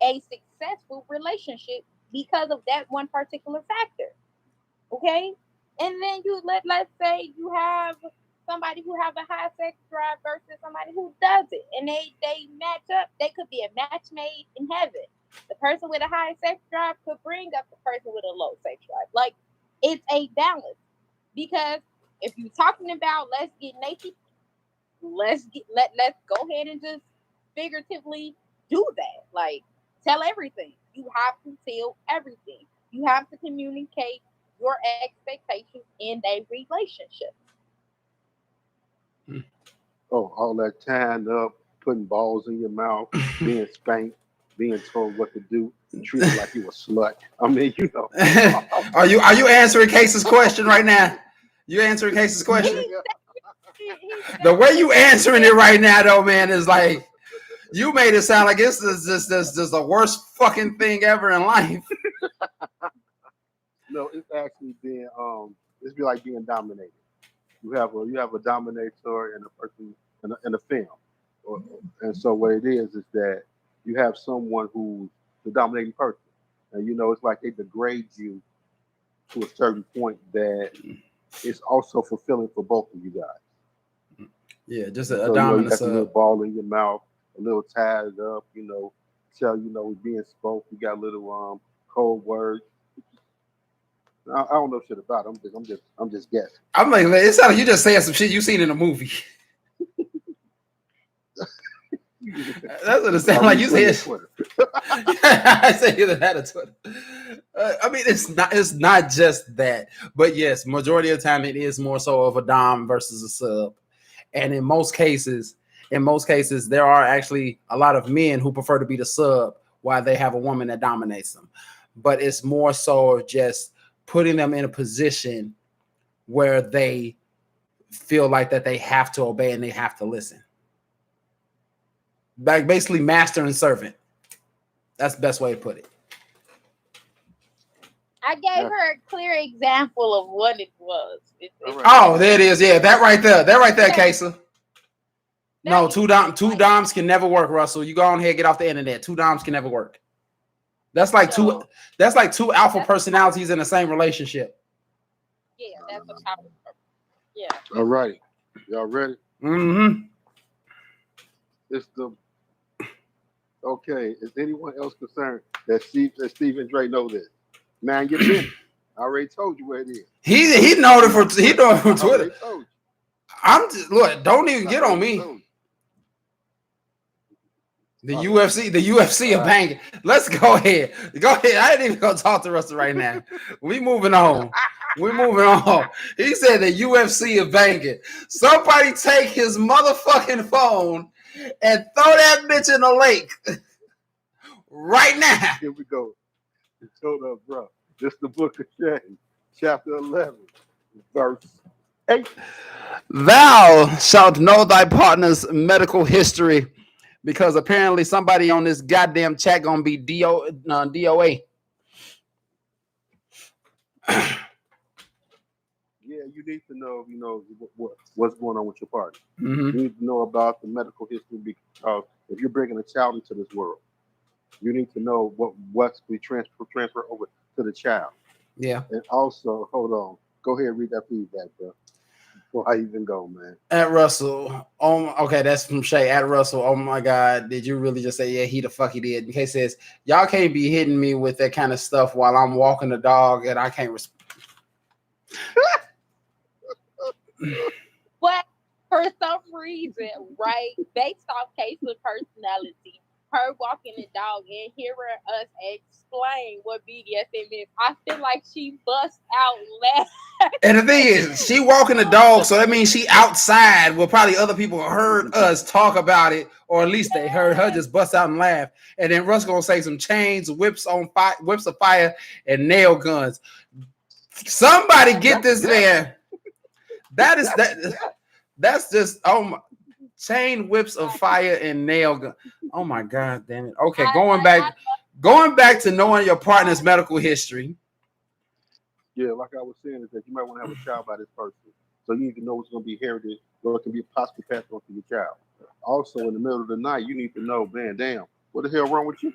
a successful relationship because of that one particular factor. Okay? And then let's say you have somebody who have a high sex drive versus somebody who doesn't. And they match up. They could be a match made in heaven. The person with a high sex drive could bring up the person with a low sex drive. Like, it's a balance. Because if you're talking about let's get naked, let's go ahead and just figuratively do that. Like, tell everything. You have to tell everything. You have to communicate your expectations in a relationship. Oh, all that tying up, putting balls in your mouth, being spanked, being told what to do, treated like you a slut. I mean, you know. Are you answering Case's question right now? You answering Case's question? The way you answering it right now, though, man, is like you made it sound like this is just the worst fucking thing ever in life. No, it's actually being it's be like being dominated. You have a dominator and a person in a film, and so what it is that you have someone who's the dominating person, and you know it's like they degrade you to a certain point that it's also fulfilling for both of you guys. Yeah, just So, a you dominant got a little sub. ball in your mouth, a little tied up, being spoke. You got a little cold words. I don't know shit about it. I'm just guessing. I'm like, it sounds like you just saying some shit you seen in a movie. That's what it sounds like. You said. I say you had a Twitter. I mean, it's not just that, but yes, majority of the time it is more so of a dom versus a sub, and in most cases, there are actually a lot of men who prefer to be the sub while they have a woman that dominates them. But it's more so of just putting them in a position where they feel like that they have to obey and they have to listen. Like basically master and servant. That's the best way to put it. I gave her a clear example of what it was. Oh, there it is. Yeah, that right there. That right there, Kesa. No, two doms can never work, Russell. You go on ahead, get off the internet. Two doms can never work. That's like two alpha personalities in the same relationship. Yeah, that's what I was. Yeah. All right. Y'all ready? Mm-hmm. Okay. Is anyone else concerned that Stephen Dre know this? Man, you've been. I already told you where it is. He know it from Twitter. I'm just look. Don't even get on me. The UFC are banging. Let's go ahead. Go ahead. I ain't even gonna talk to Russell right now. We moving on. He said the UFC are banging. Somebody take his motherfucking phone and throw that bitch in the lake right now. Here we go. Hold up, bro. This the book of James, chapter 11, verse 8. Thou shalt know thy partner's medical history, because apparently somebody on this goddamn chat gonna be DOA. Yeah, you need to know, what's going on with your partner. Mm-hmm. You need to know about the medical history, because if you're bringing a child into this world, you need to know what's be transfer over to the child. Yeah. And also, hold on, go ahead and read that feedback, bro. Before I even go, man. At Russell, okay, that's from Shay. At Russell, oh my God, did you really just say, yeah, he did? In case says, y'all can't be hitting me with that kind of stuff while I'm walking the dog and I can't respond. But for some reason, right, based off case of personality, her walking the dog and hearing us explain what BDSM is, I feel like she bust out laughing. And the thing is, she walking the dog, so that means she outside. Well, probably other people heard us talk about it, or at least they heard her just bust out and laugh. And then Russ gonna say some chains, whips of fire, and nail guns. Somebody get this man. That's just chain whips of fire and nail gun. Oh my God, damn it. Okay, going back to knowing your partner's medical history. Yeah, like I was saying, is that you might want to have a child by this person. So you need to know what's going to be inherited, or it can be possibly passed on to your child. Also, in the middle of the night, you need to know, man, damn, what the hell wrong with you?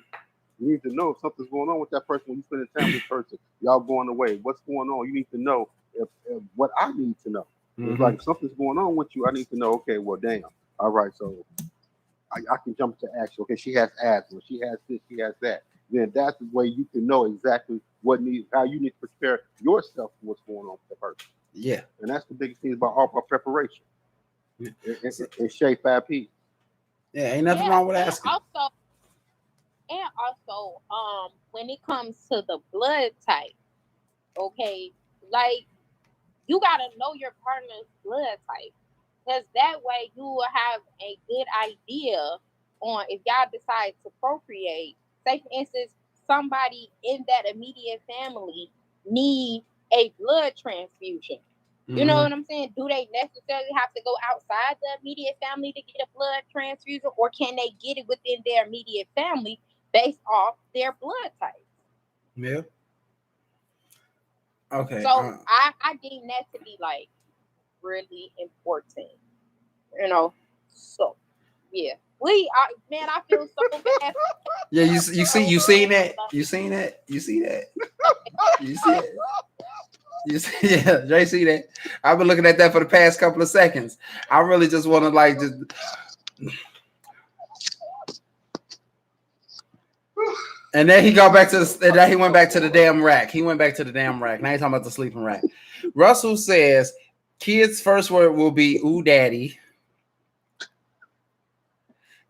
You need to know if something's going on with that person when you spend time with this person. Y'all going away. What's going on? You need to know if what I need to know. Mm-hmm. It's like if something's going on with you, I need to know, okay, well, damn. All right, so I can jump to action. Okay, she has asthma. She has this. She has that. then that's the way you can know exactly how you need to prepare yourself for what's going on with the person. Yeah. And that's the biggest thing about all preparation. Yeah. And shape 5P. Yeah, ain't nothing wrong with asking. Also, when it comes to the blood type, okay, like you gotta know your partner's blood type, because that way you will have a good idea on if y'all decide to procreate. Say for instance, somebody in that immediate family need a blood transfusion. You know what I'm saying? Do they necessarily have to go outside the immediate family to get a blood transfusion, or can they get it within their immediate family based off their blood type? Yeah. Okay. So I deem that to be like really important. You know. So yeah. Man, I feel so bad. Yeah, you seen that? You seen that? You see that? You see it? You see, yeah, Jay, see that? I've been looking at that for the past couple of seconds. I really just want to like just. And then he go back to the. Then he went back to the damn rack. He went back to the damn rack. Now he's talking about the sleeping rack. Russell says, "Kids' first word will be ooh, daddy."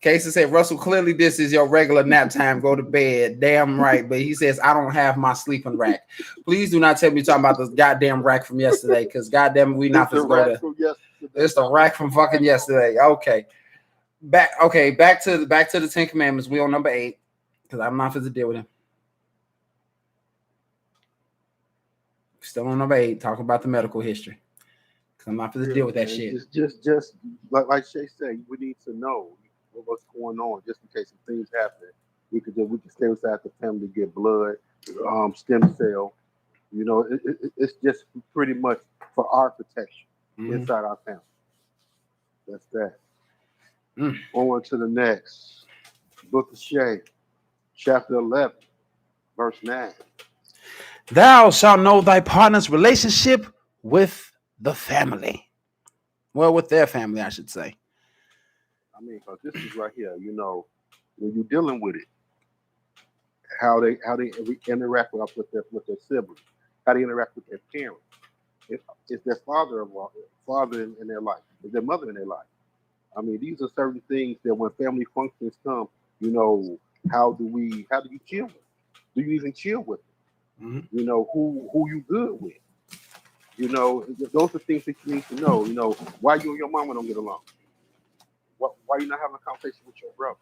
Casey said, "Russell, clearly this is your regular nap time. Go to bed." Damn right. But he says, "I don't have my sleeping rack." Please do not tell me you're talking about this goddamn rack from yesterday, because goddamn, we not supposed to go there. It's the rack from fucking yesterday. Okay. Back to the 10 Commandments. We on number 8, because I'm not supposed to deal with him. Still on number 8, talking about the medical history. Because I'm not supposed to deal with that shit. Just like Shay said, we need to know what's going on, just in case some things happen. We can stay inside the family, get blood, stem cell. You know, it's just pretty much for our protection inside our family. That's that. On to the next book of Shay, chapter 11, verse 9. Thou shalt know thy partner's relationship with the family. Well, with their family, I should say. I mean, because this is right here, you know, when you're dealing with it, how they interact with their siblings, how they interact with their parents. It's their father in their life, it's their mother in their life. I mean, these are certain things that when family functions come, you know, how do you chill with? Do you even chill with them? You know, who you good with? You know, those are things that you need to know. You know, why you and your mama don't get along? Why you not having a conversation with your brother?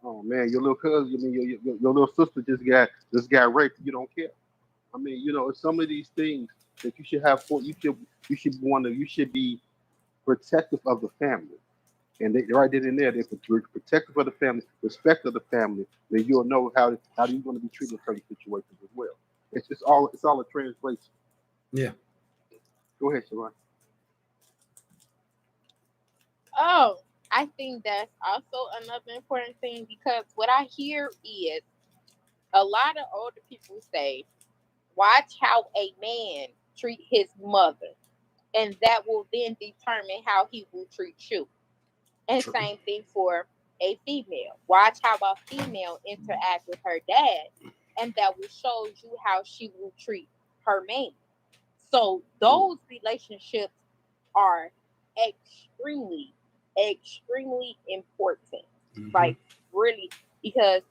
Oh man, your little cousin, I mean, your little sister just got raped. You don't care. I mean, you know, some of these things that you should have for you should be protective of the family. And they right then and there, they're protective of the family, respect of the family, then you'll know how you're going to be treated in certain situations as well. It's all a translation. Yeah. Go ahead, Sharon. Oh, I think that's also another important thing, because what I hear is a lot of older people say, watch how a man treat his mother, and that will then determine how he will treat you. And True. same thing for a female. Watch how a female interact with her dad, and that will show you how she will treat her man. So those relationships are extremely, extremely important. Like really, because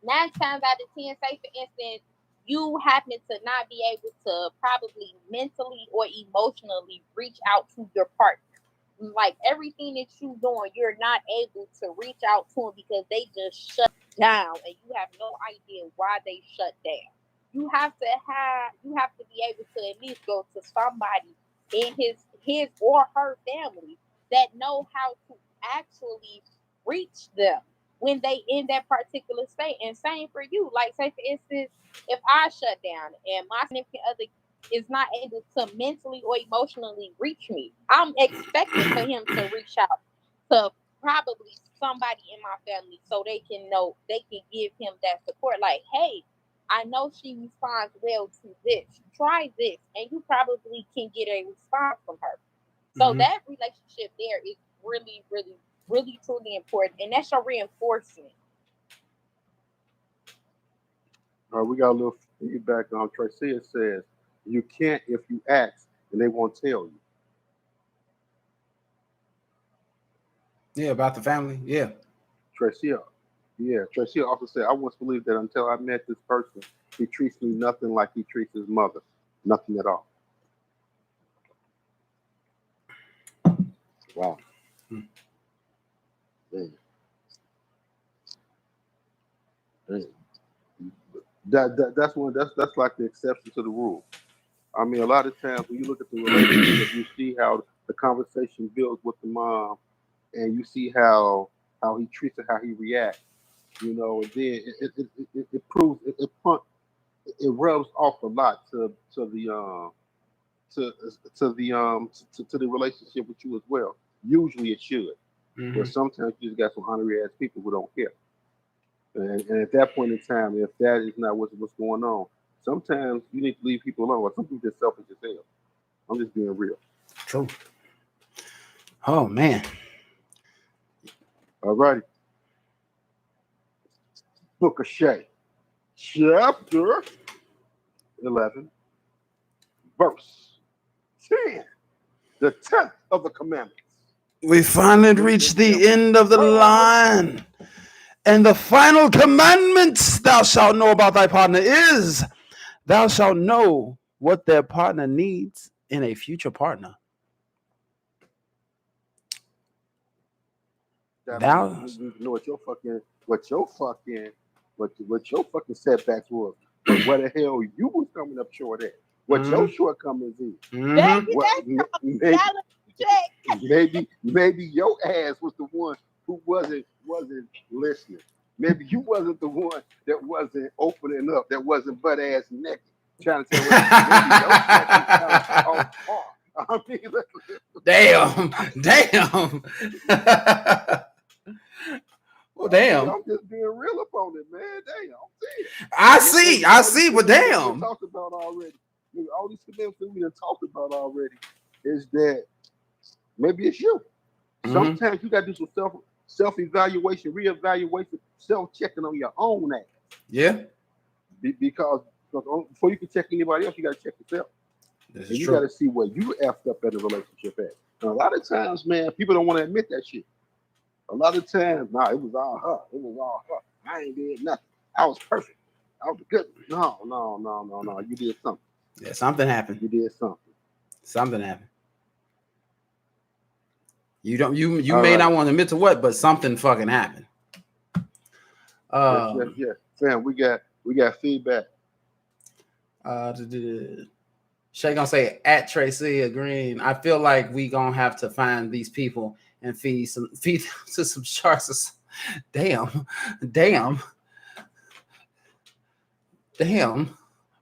9 times out of 10, say for instance, you happen to not be able to probably mentally or emotionally reach out to your partner. Like everything that you're doing, you're not able to reach out to them because they just shut down, and you have no idea why they shut down. You have to be able to at least go to somebody in his or her family that know how to actually reach them when they in that particular state. And same for you. Like say for instance, if I shut down and my significant other is not able to mentally or emotionally reach me, I'm expecting for him to reach out to probably somebody in my family so they can give him that support. Like, hey, I know she responds well to this. Try this, and you probably can get a response from her. So that relationship there is really, really, really truly important, and that's your reinforcement. We got a little feedback on Tracy. It says you can't if you ask, and they won't tell you. Yeah, about the family. Yeah. Tracy, yeah. Tracy also said, I once believed that until I met this person, he treats me nothing like he treats his mother, nothing at all. Wow. Hmm. Damn. Damn. That's like the exception to the rule. I mean, a lot of times when you look at the relationship, you see how the conversation builds with the mom, and you see how he treats her, how he reacts. And then it proves it rubs off a lot to the to the relationship with you as well. Usually it should, but Mm-hmm. sometimes you just got some honorary ass people who don't care. And at that point in time, if that is not what's going on, sometimes you need to leave people alone. Or some people just selfish as hell. I'm just being real. True. Oh man. All righty. Book of Shay, chapter 11, verse 10. The 10th of the commandments. We finally reached the end of the line. And the final commandments thou shalt know about thy partner is thou shalt know what their partner needs in a future partner. That Thou means you need to know what your fucking setbacks was. But where the hell you was coming up short at? What your shortcomings is? Mm-hmm. Maybe your ass was the one who wasn't listening. Maybe you wasn't the one that wasn't opening up, that wasn't butt ass naked, trying to tell maybe your shit was kind of off par. I mean, damn. Well, damn. I'm just being real up on it, man. Damn, I'm saying. I see, but damn. We talked about already. All these commitments we done talked about already is that maybe it's you. Mm-hmm. Sometimes you gotta do some self evaluation, reevaluation, self checking on your own ass. Yeah. Because before you can check anybody else, you gotta check yourself. This is and you true. gotta see where you effed up in a relationship at. And a lot of times, man, people don't want to admit that shit. A lot of times, nah, it was all her. It was all her. I ain't did nothing. I was perfect. I was good. No. You did something. Yeah, something happened. You did something. Something happened. You don't. You may not want to admit to what, but something fucking happened. Yes. Sam, we got feedback. Shay gonna say at Tracy agreeing. I feel like we gonna have to find these people and feed to some sharks. Damn.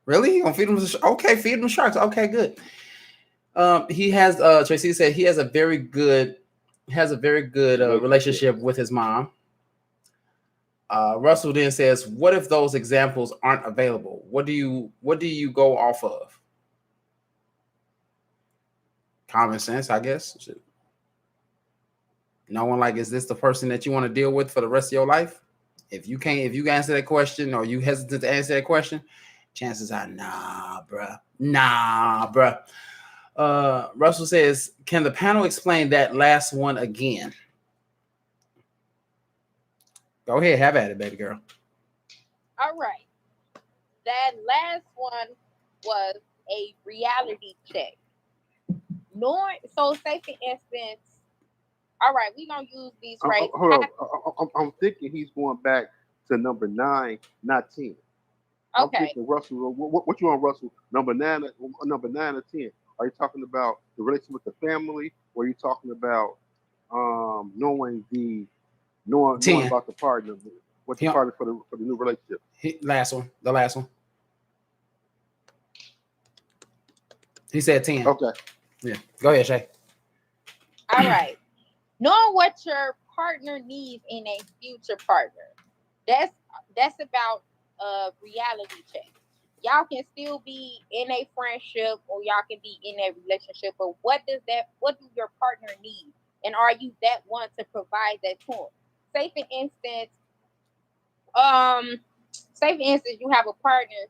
Really? You gonna feed them? Okay, feed them sharks. Okay, good. He has Tracy said he has a very good relationship with his mom. Russell then says, what if those examples aren't available? What do you go off of? Common sense, I guess. No one like, is this the person that you want to deal with for the rest of your life? If you can answer that question, or you hesitate to answer that question, chances are nah, bruh. Russell says, can the panel explain that last one again? Go ahead, have at it, baby girl. All right. That last one was a reality check. So say for instance, all right, we're gonna use these phrases. Hold on. I'm thinking he's going back to number 9, not 10. Okay. I'm thinking Russell. What you on, Russell? Number 9 or 10? Are you talking about the relationship with the family, or are you talking about knowing about the partner, what's the partner for the new relationship? The last one. He said 10. Okay. Yeah. Go ahead, Shay. All right. Knowing what your partner needs in a future partner. That's about a reality check. Y'all can still be in a friendship or y'all can be in a relationship, but what do your partner need? And are you that one to provide that to them? Say for instance, say for instance, you have a partner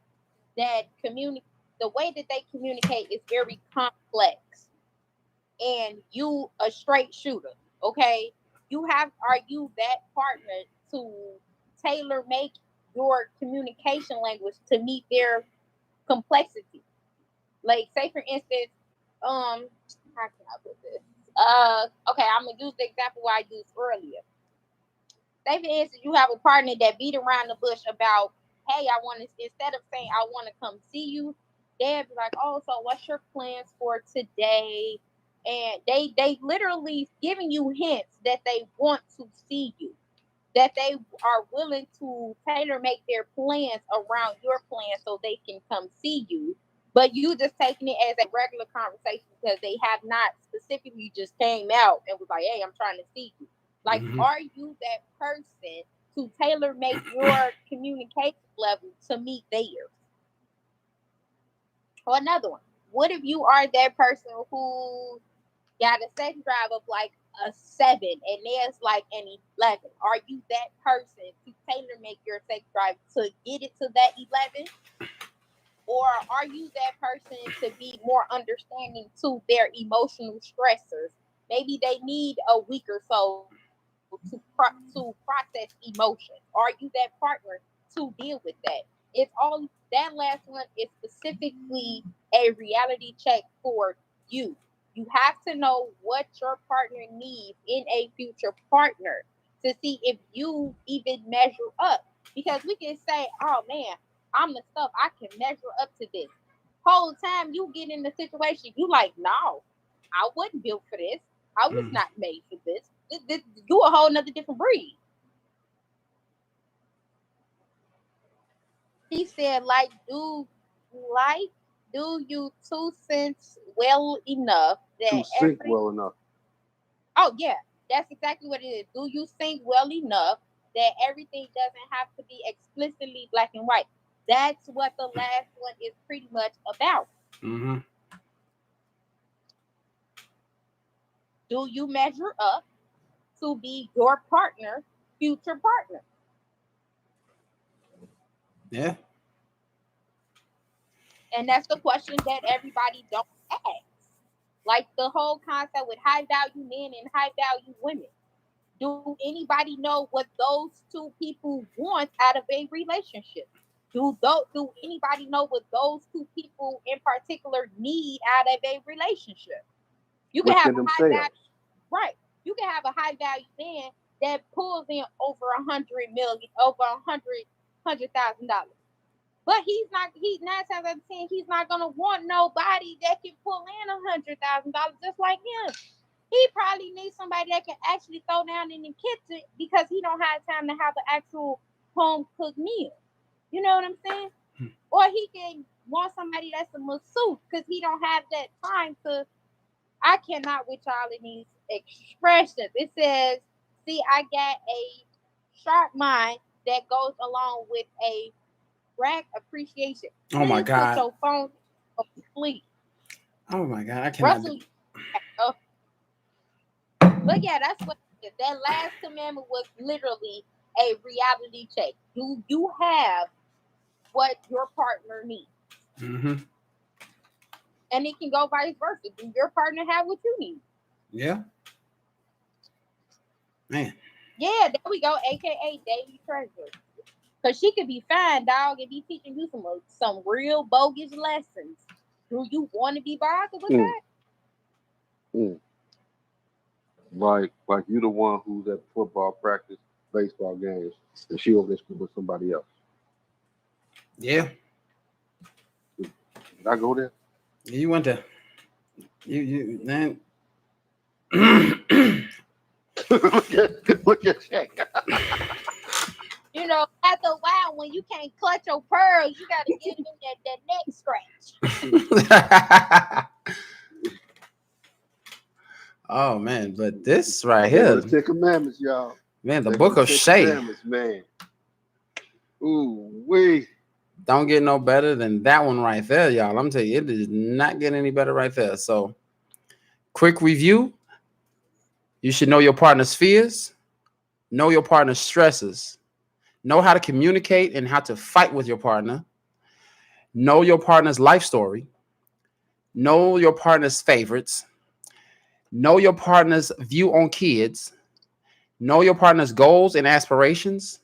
that the way that they communicate is very complex, and you a straight shooter, okay? Are you that partner to tailor make your communication language to meet their complexity? Like, say for instance, how can I put this? Okay, I'm gonna use the example I used earlier. Say for instance, you have a partner that beat around the bush about, hey, I want to, instead of saying I want to come see you, they'd be like, oh, so what's your plans for today? And they literally giving you hints that they want to see you, that they are willing to tailor make their plans around your plan so they can come see you. But you just taking it as a regular conversation because they have not specifically just came out and was like, hey, I'm trying to see you. Like, are you that person to tailor make your communication level to meet theirs? Or another one, what if you are that person who got a sex drive of like a 7 and there's like an 11? Are you that person to tailor make your sex drive to get it to that 11? Or are you that person to be more understanding to their emotional stressors? Maybe they need a week or so to process emotion. Are you that partner to deal with that? It's all that last one is specifically a reality check for you. You have to know what your partner needs in a future partner to see if you even measure up. Because we can say, oh man, I'm the stuff, I can measure up to this. Whole time you get in the situation, you like, no, I wasn't built for this. I was not made for this. You a whole nother different breed. He said, do you 2 cents well enough that well enough. Oh yeah, that's exactly what it is. Do you think well enough that everything doesn't have to be explicitly black and white? That's what the last one is pretty much about. Mm-hmm. Do you measure up to be your partner, future partner? Yeah. And that's the question that everybody don't ask. Like the whole concept with high value men and high value women. Do anybody know what those two people want out of a relationship? Do anybody know what those two people in particular need out of a relationship? You can have a high value, right? You can have a high value man that pulls in over $100,000, $100,000. But he's 9 times out of 10, he's not gonna want nobody that can pull in $100,000 just like him. He probably needs somebody that can actually throw down in the kitchen because he don't have time to have an actual home cooked meal. You know what I'm saying? Or he can want somebody that's a masseuse because he don't have that time to. I cannot with y'all in these expressions. It says, see, I got a sharp mind that goes along with a rack appreciation. Oh my God. Put your phone on sleep. Oh my God. I cannot. Russell, but yeah, that's what it is. That last commandment was literally a reality check. Do you have what your partner needs? Mm-hmm. And it can go vice versa. Do your partner have what you need? Yeah. Man. Yeah, there we go. AKA Daily Treasure. Because she could be fine, dog, and be teaching you some real bogus lessons. Do you want to be bothered with that? Like you the one who's at football practice, baseball games, and she over there with somebody else. Yeah. Did I go there? You went there. You man. look at Shaq. You know, after a while, when you can't clutch your pearls, you got to give them that neck scratch. Oh man, but this right here, the 10 Commandments, y'all. Man, the book of Shay. Man. Ooh, wee. Don't get no better than that one right there, y'all. I'm telling you, it does not get any better right there. So, quick review. You should know your partner's fears, know your partner's stresses, Know how to communicate and how to fight with your partner. Know your partner's life story. Know your partner's favorites. Know your partner's view on kids. Know your partner's goals and aspirations.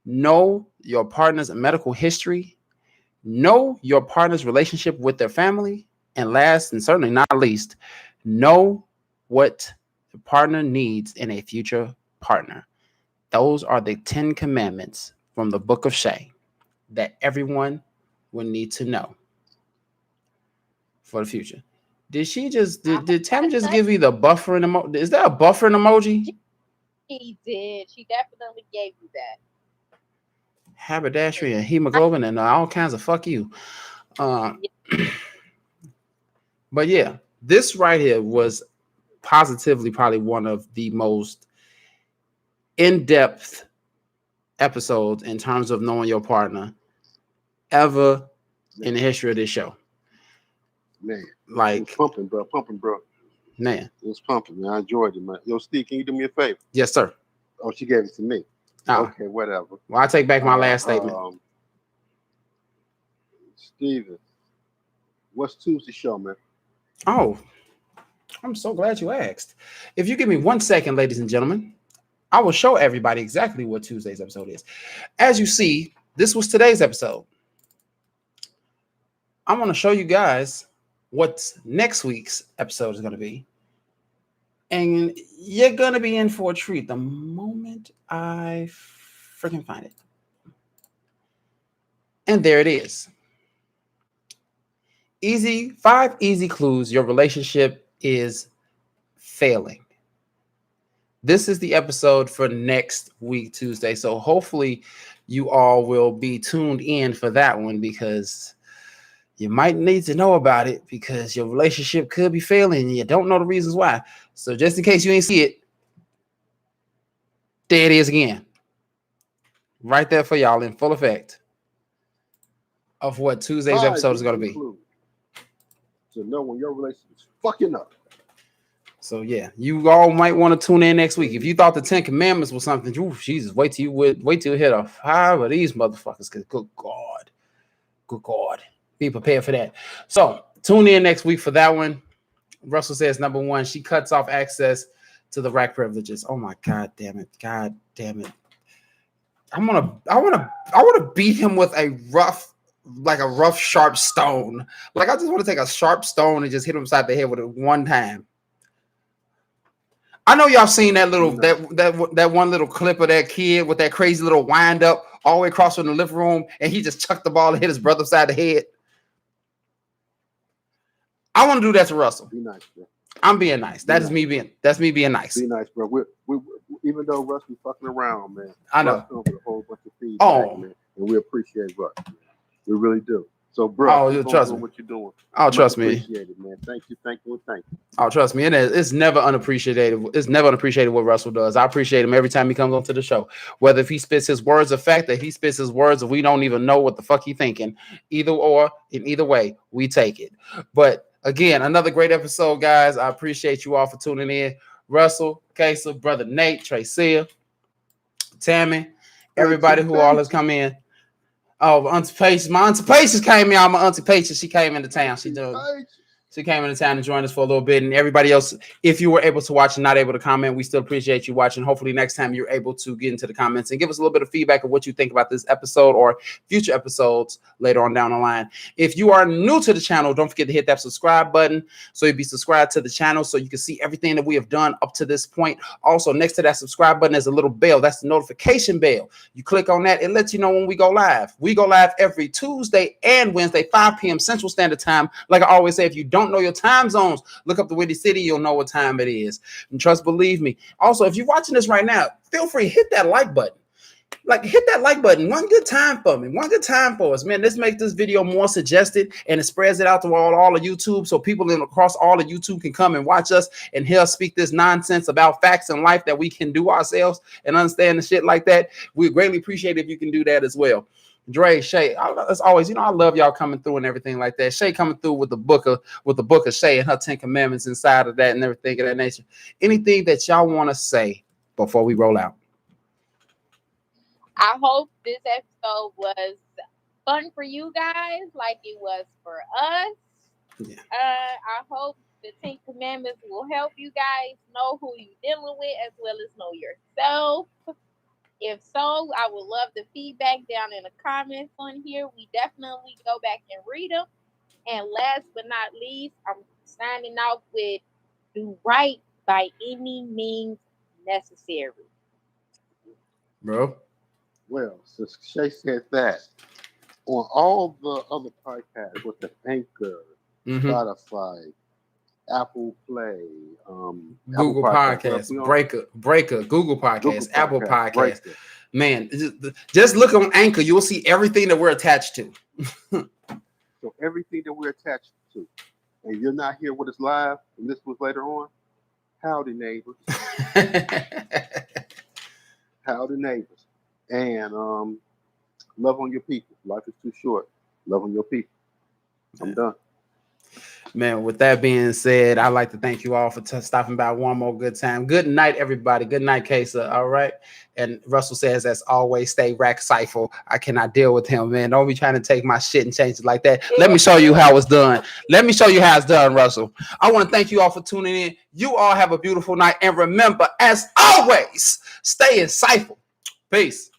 Know your partner's medical history. Know your partner's relationship with their family. And last and certainly not least, know what the partner needs in a future partner. Those are the 10 commandments from the book of Shay that everyone will need to know for the future. Did she just did Tammy just give you the buffering emoji? Is there a buffering emoji? She did. She definitely gave you that. Haberdashery and hemoglobin and all kinds of fuck you. But yeah, this right here was positively probably one of the most in-depth episodes in terms of knowing your partner ever in the history of this show. Man, Like, it was pumping, bro. Man, it was pumping, man. I enjoyed it, man. Yo, Steve, can you do me a favor? Yes, sir. Oh, she gave it to me. Okay, whatever. Well, I take back my last statement. Steven, what's Tuesday show, man? Oh, I'm so glad you asked. If you give me 1 second, ladies and gentlemen, I will show everybody exactly what Tuesday's episode is. As you see, this was today's episode. I'm going to show you guys what next week's episode is going to be. And you're going to be in for a treat the moment I freaking find it. And there it is. 5 easy clues your relationship is failing. This is the episode for next week, Tuesday. So hopefully you all will be tuned in for that one, because you might need to know about it, because your relationship could be failing and you don't know the reasons why. So just in case you ain't see it, there it is again. Right there for y'all in full effect of what Tuesday's episode is going to be. To know when your relationship is fucking up. So yeah, you all might want to tune in next week. If you thought the 10 Commandments was something, Jesus, wait till you hit a 5 of these motherfuckers. Cause good God, be prepared for that. So tune in next week for that one. Russell says number 1, she cuts off access to the rack privileges. Oh my God damn it! I want to beat him with a rough sharp stone. Like, I just want to take a sharp stone and just hit him upside the head with it one time. I know y'all seen that little that one little clip of that kid with that crazy little wind up all the way across from the living room, and he just chucked the ball and hit his brother upside the head. I want to do that to Russell. Be nice, bro. I'm being nice. That's me being nice. Be nice, bro. We even though Russ be fucking around, man. I know. Russ with a whole bunch of feedback, man, and we appreciate Russ. Man. We really do. So, bro, you trust me. What you're doing. Trust me. Appreciate it, man. Thank you. Trust me. It's never unappreciated. It's never unappreciated what Russell does. I appreciate him every time he comes onto the show. Whether if he spits his words of fact, that he spits his words, we don't even know what the fuck he thinking. Either way, we take it. But again, another great episode, guys. I appreciate you all for tuning in. Russell, Kesa, brother Nate, Tracia, Tammy, everybody who all has come in. Oh, Auntie Patience. My Auntie Patience came in. My Auntie Patience, she came into town. She came into town and joined us for a little bit. And everybody else, if you were able to watch and not able to comment, we still appreciate you watching. Hopefully next time you're able to get into the comments and give us a little bit of feedback of what you think about this episode or future episodes later on down the line. If you are new to the channel, don't forget to hit that subscribe button so you'll be subscribed to the channel so you can see everything that we have done up to this point. Also, next to that subscribe button is a little bell. That's the notification bell. You click on that, it lets you know when we go live. We go live every Tuesday and Wednesday, 5 p.m. Central Standard Time. Like I always say, if you don't know your time zones, look up the Windy City, you'll know what time it is. And believe me. Also, if you're watching this right now, feel free, hit that like button. Hit that like button one good time for me. One good time for us, man. Let's make this video more suggested, and it spreads it out to all of YouTube so people across all of YouTube can come and watch us and hear us speak this nonsense about facts in life that we can do ourselves and understand the shit like that. We greatly appreciate it if you can do that as well. Dre, Shay, as always, I love y'all coming through and everything like that. Shay coming through with the book of Shay and her 10 Commandments inside of that and everything of that nature. Anything that y'all want to say before we roll out? I hope this episode was fun for you guys, like it was for us. Yeah. I hope the 10 Commandments will help you guys know who you're dealing with as well as know yourself. If so, I would love the feedback down in the comments on here. We definitely go back and read them. And last but not least, I'm signing off with do right by any means necessary. Bro. Well, since Shay said that, on all the other podcasts with the Anchor, Spotify, Apple Play, Google Podcasts, Breaker, Google Podcasts, Apple Podcasts. Breaker. Man, just look on Anchor. You'll see everything that we're attached to. So everything that we're attached to, and you're not here with us live, and this was later on, howdy neighbors. Howdy neighbors. And love on your people. Life is too short. Love on your people. I'm done. Man, with that being said, I'd like to thank you all for stopping by one more good time. Good night, everybody. Good night, Kesa. All right. And Russell says, as always, stay rack-cypher. I cannot deal with him, man. Don't be trying to take my shit and change it like that. Let me show you how it's done. Let me show you how it's done, Russell. I want to thank you all for tuning in. You all have a beautiful night. And remember, as always, stay in cypher. Peace.